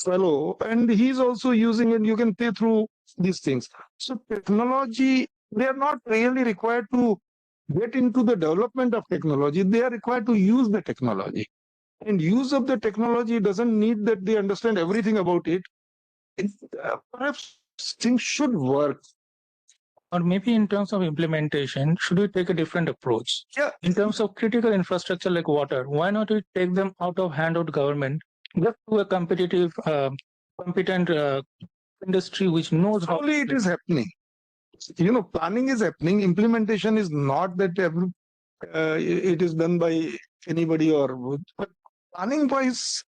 fellow, and he's also using, and you can pay through these things. So technology, they are not really required to get into the development of technology. They are required to use the technology. And use of the technology doesn't need that they understand everything about it. Perhaps things should work. Or maybe in terms of implementation, should we take a different approach? Yeah. In terms of critical infrastructure like water, why not we take them out of handout government, just to a competitive, competent industry which knows how. Slowly it is happening. Planning is happening. Implementation is not that it is done by anybody but planning wise,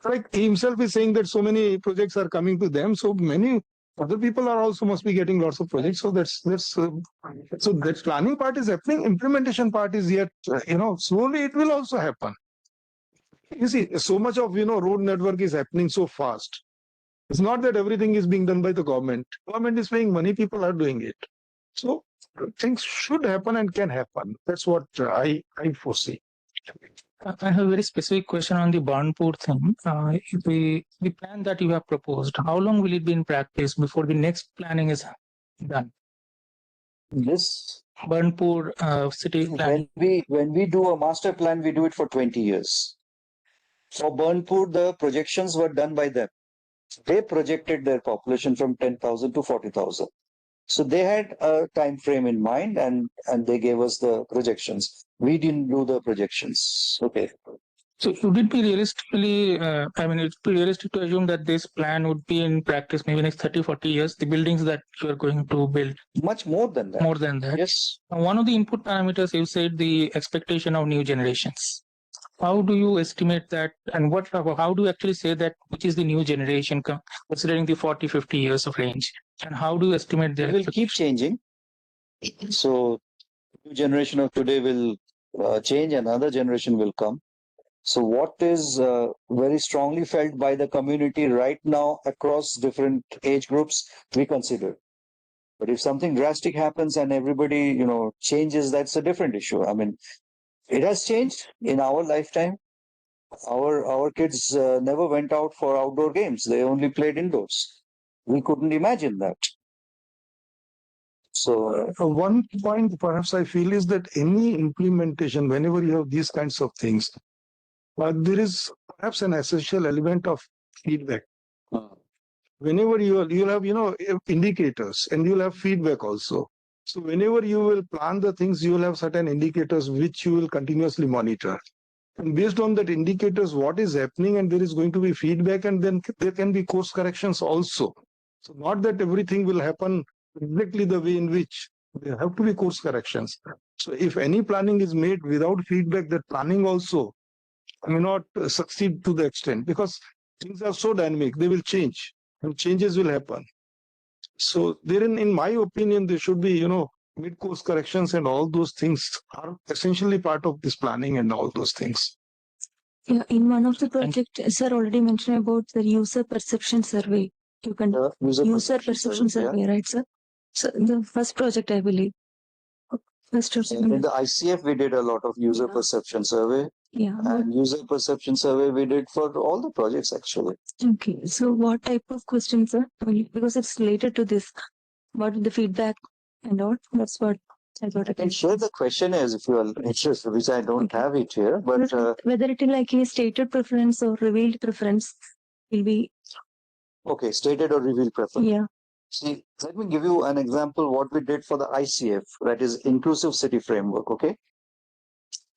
like he himself is saying that so many projects are coming to them. So many other people are also must be getting lots of projects. So so that planning part is happening. Implementation part is yet, slowly it will also happen. You see, so much of, road network is happening so fast. It's not that everything is being done by the government. Government is paying money, people are doing it. So things should happen and can happen. That's what I foresee. I have a very specific question on the Burnpur thing. The plan that you have proposed, how long will it be in practice before the next planning is done? This Burnpur city plan. when we do a master plan, we do it for 20 years. For Burnpur, the projections were done by them. They projected their population from 10,000 to 40,000. So they had a time frame in mind, and they gave us the projections. We didn't do the projections. Okay. So would it be realistically, it's realistic to assume that this plan would be in practice maybe next 30, 40 years, the buildings that you are going to build? Much more than that. More than that. Yes. One of the input parameters, you said the expectation of new generations. How do you estimate that, and how do you actually say that which is the new generation considering the 40, 50 years of range? And how do you estimate that? It will keep changing. So new generation of today will change, another generation will come. So what is very strongly felt by the community right now across different age groups, we consider. But if something drastic happens and everybody, changes, that's a different issue. It has changed in our lifetime. Our kids never went out for outdoor games. They only played indoors. We couldn't imagine that. So one point perhaps I feel is that any implementation, whenever you have these kinds of things, there is perhaps an essential element of feedback. Whenever you'll have, indicators, and you'll have feedback also. So whenever you will plan the things, you will have certain indicators which you will continuously monitor. And based on that indicators, what is happening, and there is going to be feedback, and then there can be course corrections also. So not that everything will happen exactly the way in which there have to be course corrections. So if any planning is made without feedback, that planning also may not succeed to the extent, because things are so dynamic, they will change, and changes will happen. So therein, in my opinion, there should be, mid-course corrections, and all those things are essentially part of this planning and all those things. Yeah, in one of the project, sir already mentioned about the user perception survey. You can user perception survey, right, sir? So the first project, I believe. In the ICF, we did a lot of user perception survey. Yeah. And user perception survey we did for all the projects actually. Okay. So what type of questions, sir? Because it's related to this. What the feedback and all? That's what I thought. I can share the questionnaires if you are interested, which I don't have it here. But whether it is like a stated preference or revealed preference will be. Okay, stated or revealed preference. Yeah. See, let me give you an example what we did for the ICF, that is Inclusive City Framework, okay?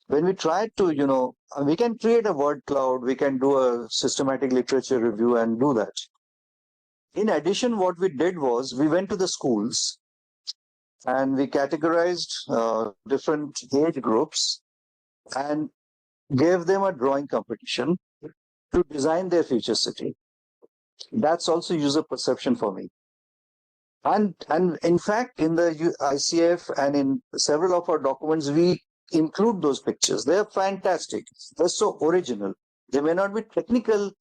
When we tried to, we can create a word cloud, we can do a systematic literature review and do that. In addition, what we did was we went to the schools and we categorized different age groups and gave them a drawing competition to design their future city. That's also user perception for me. And in fact, in the ICF and in several of our documents, we include those pictures. They're fantastic. They're so original. They may not be technical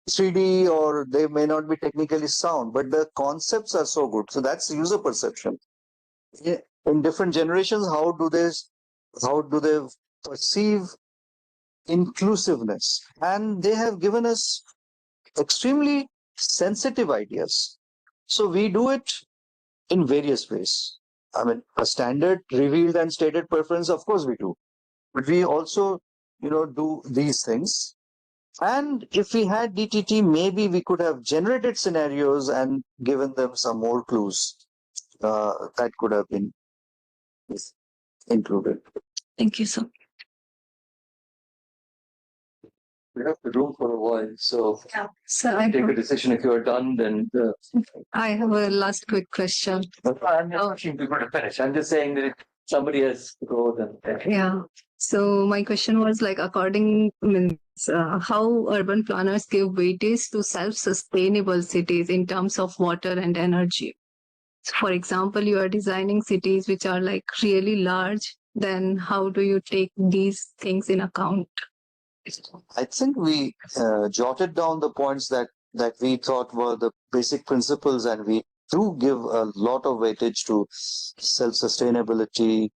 3D or they may not be technically sound, but the concepts are so good. So that's user perception. In different generations, how do they perceive inclusiveness? And they have given us extremely sensitive ideas. So we do it in various ways. I mean, a standard revealed and stated preference, of course we do. But we also, do these things. And if we had DTT, maybe we could have generated scenarios and given them some more clues that could have been included. Thank you, sir. We have the room for a while, so So I, take a decision. If you are done, then I have a last quick question. I'm not asking people to finish. I'm just saying that if somebody has to go, then Yeah. So my question was like, according means how urban planners give weightage to self-sustainable cities in terms of water and energy. So for example, you are designing cities which are like really large. Then how do you take these things in account? I think we jotted down the points that we thought were the basic principles, and we do give a lot of weightage to self-sustainability.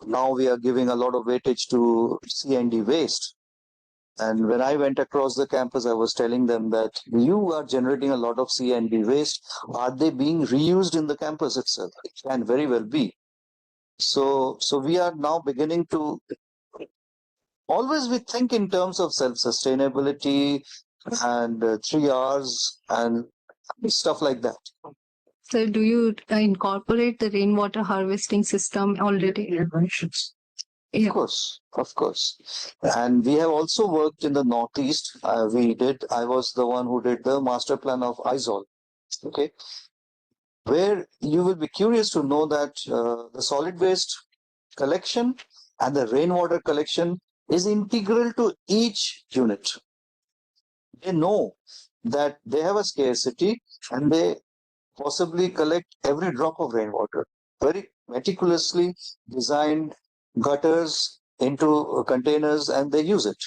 Now we are giving a lot of weightage to C&D waste. And when I went across the campus, I was telling them that you are generating a lot of C&D waste. Are they being reused in the campus itself? It can very well be. So we are now beginning to always we think in terms of self-sustainability and 3 Rs and stuff like that. So do you incorporate the rainwater harvesting system already? Of course. And we have also worked in the Northeast. I was the one who did the master plan of Aizawl. Okay. Where you will be curious to know that the solid waste collection and the rainwater collection is integral to each unit. They know that they have a scarcity and they possibly collect every drop of rainwater. Very meticulously designed gutters into containers and they use it.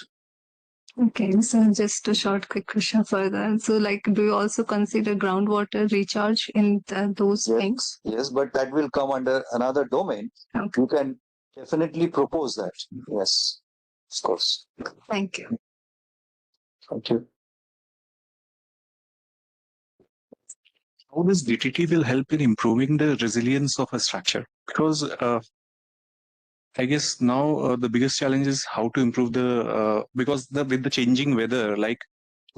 Okay, so just a short quick question further. So like, do you also consider groundwater recharge in those things? Yes, but that will come under another domain. Okay. You can definitely propose that. Yes, of course. Thank you. Thank you. How this DTT will help in improving the resilience of a structure? Because I guess now the biggest challenge is how to improve because with the changing weather, like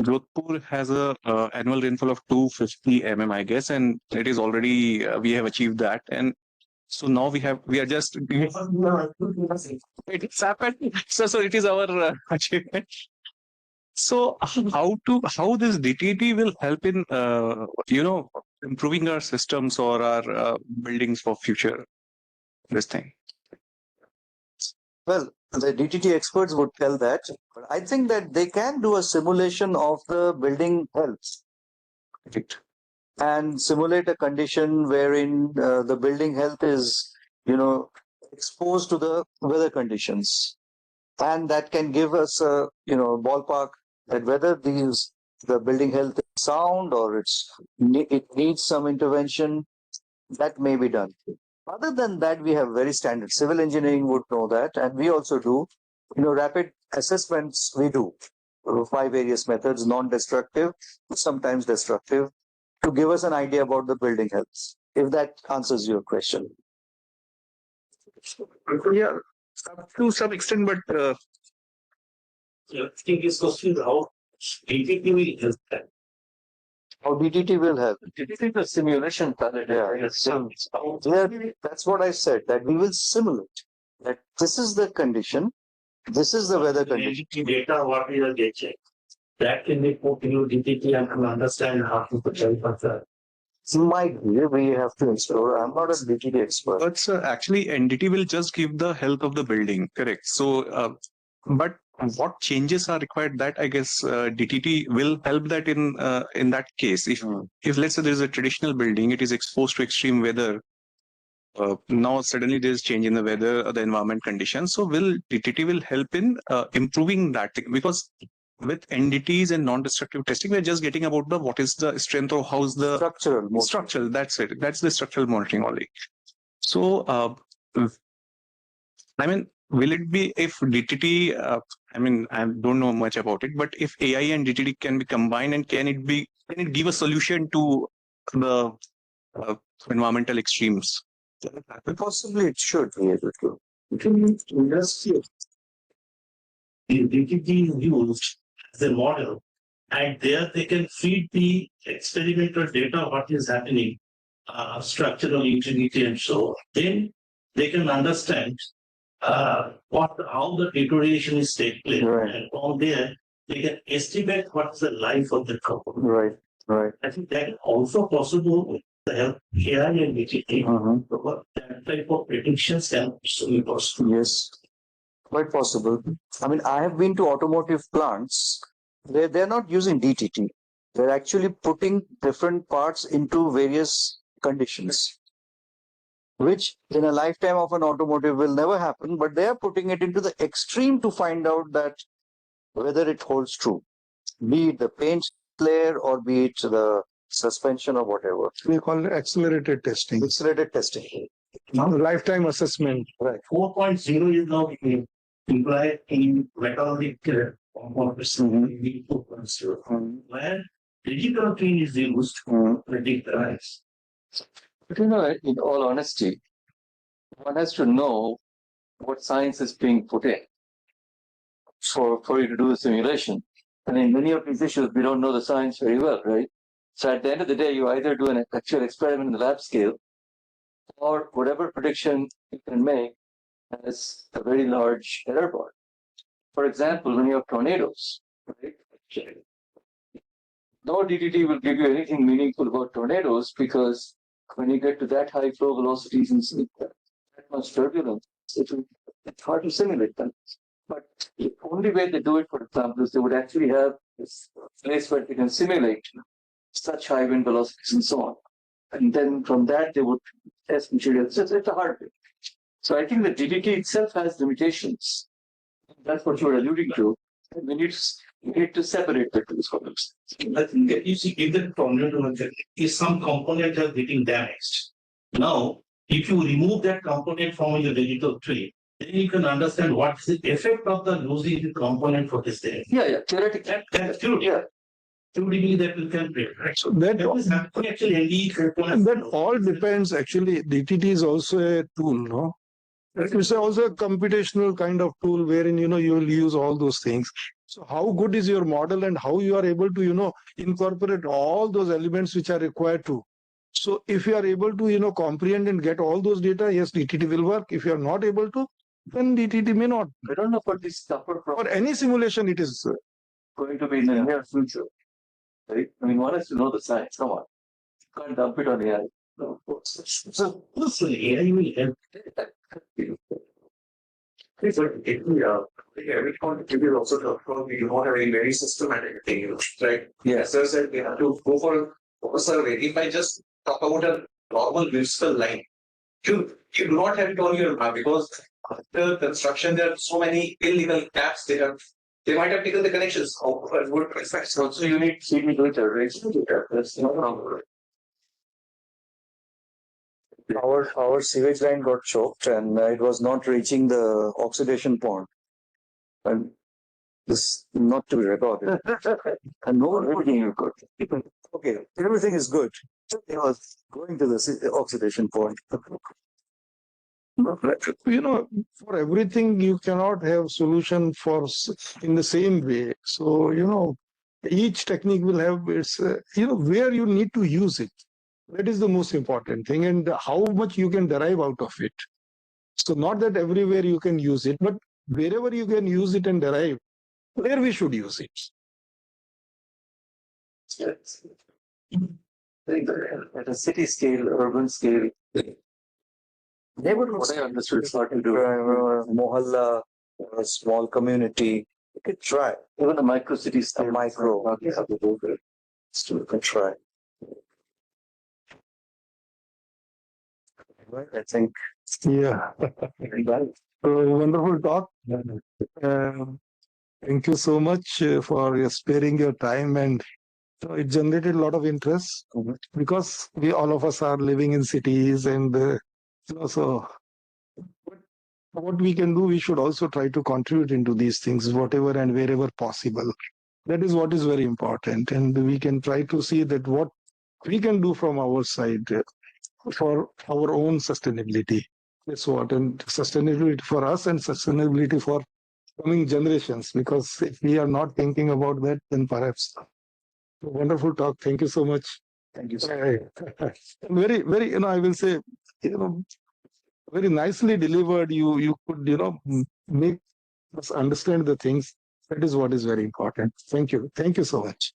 Jodhpur has a annual rainfall of 250 mm, I guess, and it is already we have achieved that, and so now we are just it's happened. So it is our achievement. So how this DTT will help in improving our systems or our buildings for future this thing? Well, the DTT experts would tell that, but I think that they can do a simulation of the building health. Right. And simulate a condition wherein the building health is, exposed to the weather conditions. And that can give us a, ballpark that whether the building health is sound or it needs some intervention, that may be done. Other than that, we have very standard. Civil engineering would know that, and we also do, rapid assessments we do by various methods, non-destructive, sometimes destructive, to give us an idea about the building health, if that answers your question. Yeah, to some extent, but I think this question is how DTT will help that. How DTT will help? DTT is a simulation planet. That's what I said, that we will simulate that this is the condition, this is the weather condition. Data, what we are getting. that can be put into DTT and to understand how to put it. Might be, we have to explore. I'm not a DTT expert. But actually, NDT will just give the health of the building, correct? So, but what changes are required? That I guess DTT will help that in that case. If let's say there is a traditional building, it is exposed to extreme weather. Now suddenly there is change in the weather or the environment conditions. So will DTT will help in improving that, because with NDTs and non-destructive testing, we're just getting about the what is the strength or how's the structural. That's it. That's the structural monitoring only. So, I mean, will it be if DTT? I mean, I don't know much about it, but if AI and DTT can be combined, and can it give a solution to the environmental extremes? Possibly it should be able to. The DTT is used as a model, and there they can feed the experimental data what is happening, structural integrity and so on. Then they can understand how the deterioration is taking place, and from there they can estimate what is the life of the component. Right. I think that is also possible with the help of AI and DTT. That type of predictions can also be possible. Yes, quite possible. I mean, I have been to automotive plants where they're not using DTT. They're actually putting different parts into various conditions, which in a lifetime of an automotive will never happen, but they are putting it into the extreme to find out that whether it holds true, be it the paint layer or be it the suspension or whatever. We call it accelerated testing. Accelerated testing. Lifetime assessment. Right. 4.0 is now implied in metabolic components. 4.0, where digital twin is used to predict the rise. But in all honesty, one has to know what science is being put in for you to do the simulation. And in many of these issues, we don't know the science very well, right? So at the end of the day, you either do an actual experiment in the lab scale, or whatever prediction you can make has a very large error bar. For example, when you have tornadoes, right? No DTT will give you anything meaningful about tornadoes, because when you get to that high flow velocities and that much turbulence, it's hard to simulate that. But the only way they do it, for example, is they would actually have this place where they can simulate such high wind velocities and so on. And then from that, they would test materials. It's a hard bit. So I think the DTT itself has limitations. That's what you're alluding to. And we need to separate the two problems. I think that you see, if the tornado is some component are getting damaged. Now, if you remove that component from your digital twin, then you can understand what is the effect of the losing the component for this thing. Yeah, theoretically. That's true. Yeah. Theoretically, that will calculate, right? So that all depends. Actually, DTT is also a tool, no? It's also a computational kind of tool wherein you will use all those things. So how good is your model, and how you are able to incorporate all those elements which are required to. So if you are able to comprehend and get all those data, yes, DTT will work. If you are not able to, then DTT may not. I don't know for this tougher problem. For any simulation, it is going to be in the near future. Right? I mean, one has to know the science. Come on. You can't dump it on AI. No, so AI will help. Every quantitative is also tough because we do not have any very systematic thing, right? Yes. As I said, we have to go for a survey. If I just talk about a normal municipal line, you do not have it on your map, because after construction there are so many illegal caps. They might have taken the connections. So you need CD data, right? That's no problem. Our sewage line got choked, and it was not reaching the oxidation pond. And this not to be recorded. And no everything is good. Okay, everything is good. It was going to the oxidation pond. For everything you cannot have solution in the same way. So each technique will have its where you need to use it. That is the most important thing, and how much you can derive out of it. So not that everywhere you can use it, but wherever you can use it and derive, there we should use it. At a city scale, urban scale, neighborhood, what I understood is hard to do. Mohalla, or a small community, you could try. Even a micro city scale. Micro. Still You can try. Right, I think. Yeah. Wonderful talk. Thank you so much for sparing your time, and it generated a lot of interest because we all of us are living in cities, and so what we can do, we should also try to contribute into these things, whatever and wherever possible. That is what is very important, and we can try to see that what we can do from our side for our own sustainability. That's what, and sustainability for us and sustainability for coming generations. Because if we are not thinking about that, then perhaps. Wonderful talk. Thank you so much. Thank you, sir. Very, very. I will say, very nicely delivered. You could, make us understand the things. That is what is very important. Thank you. Thank you so much.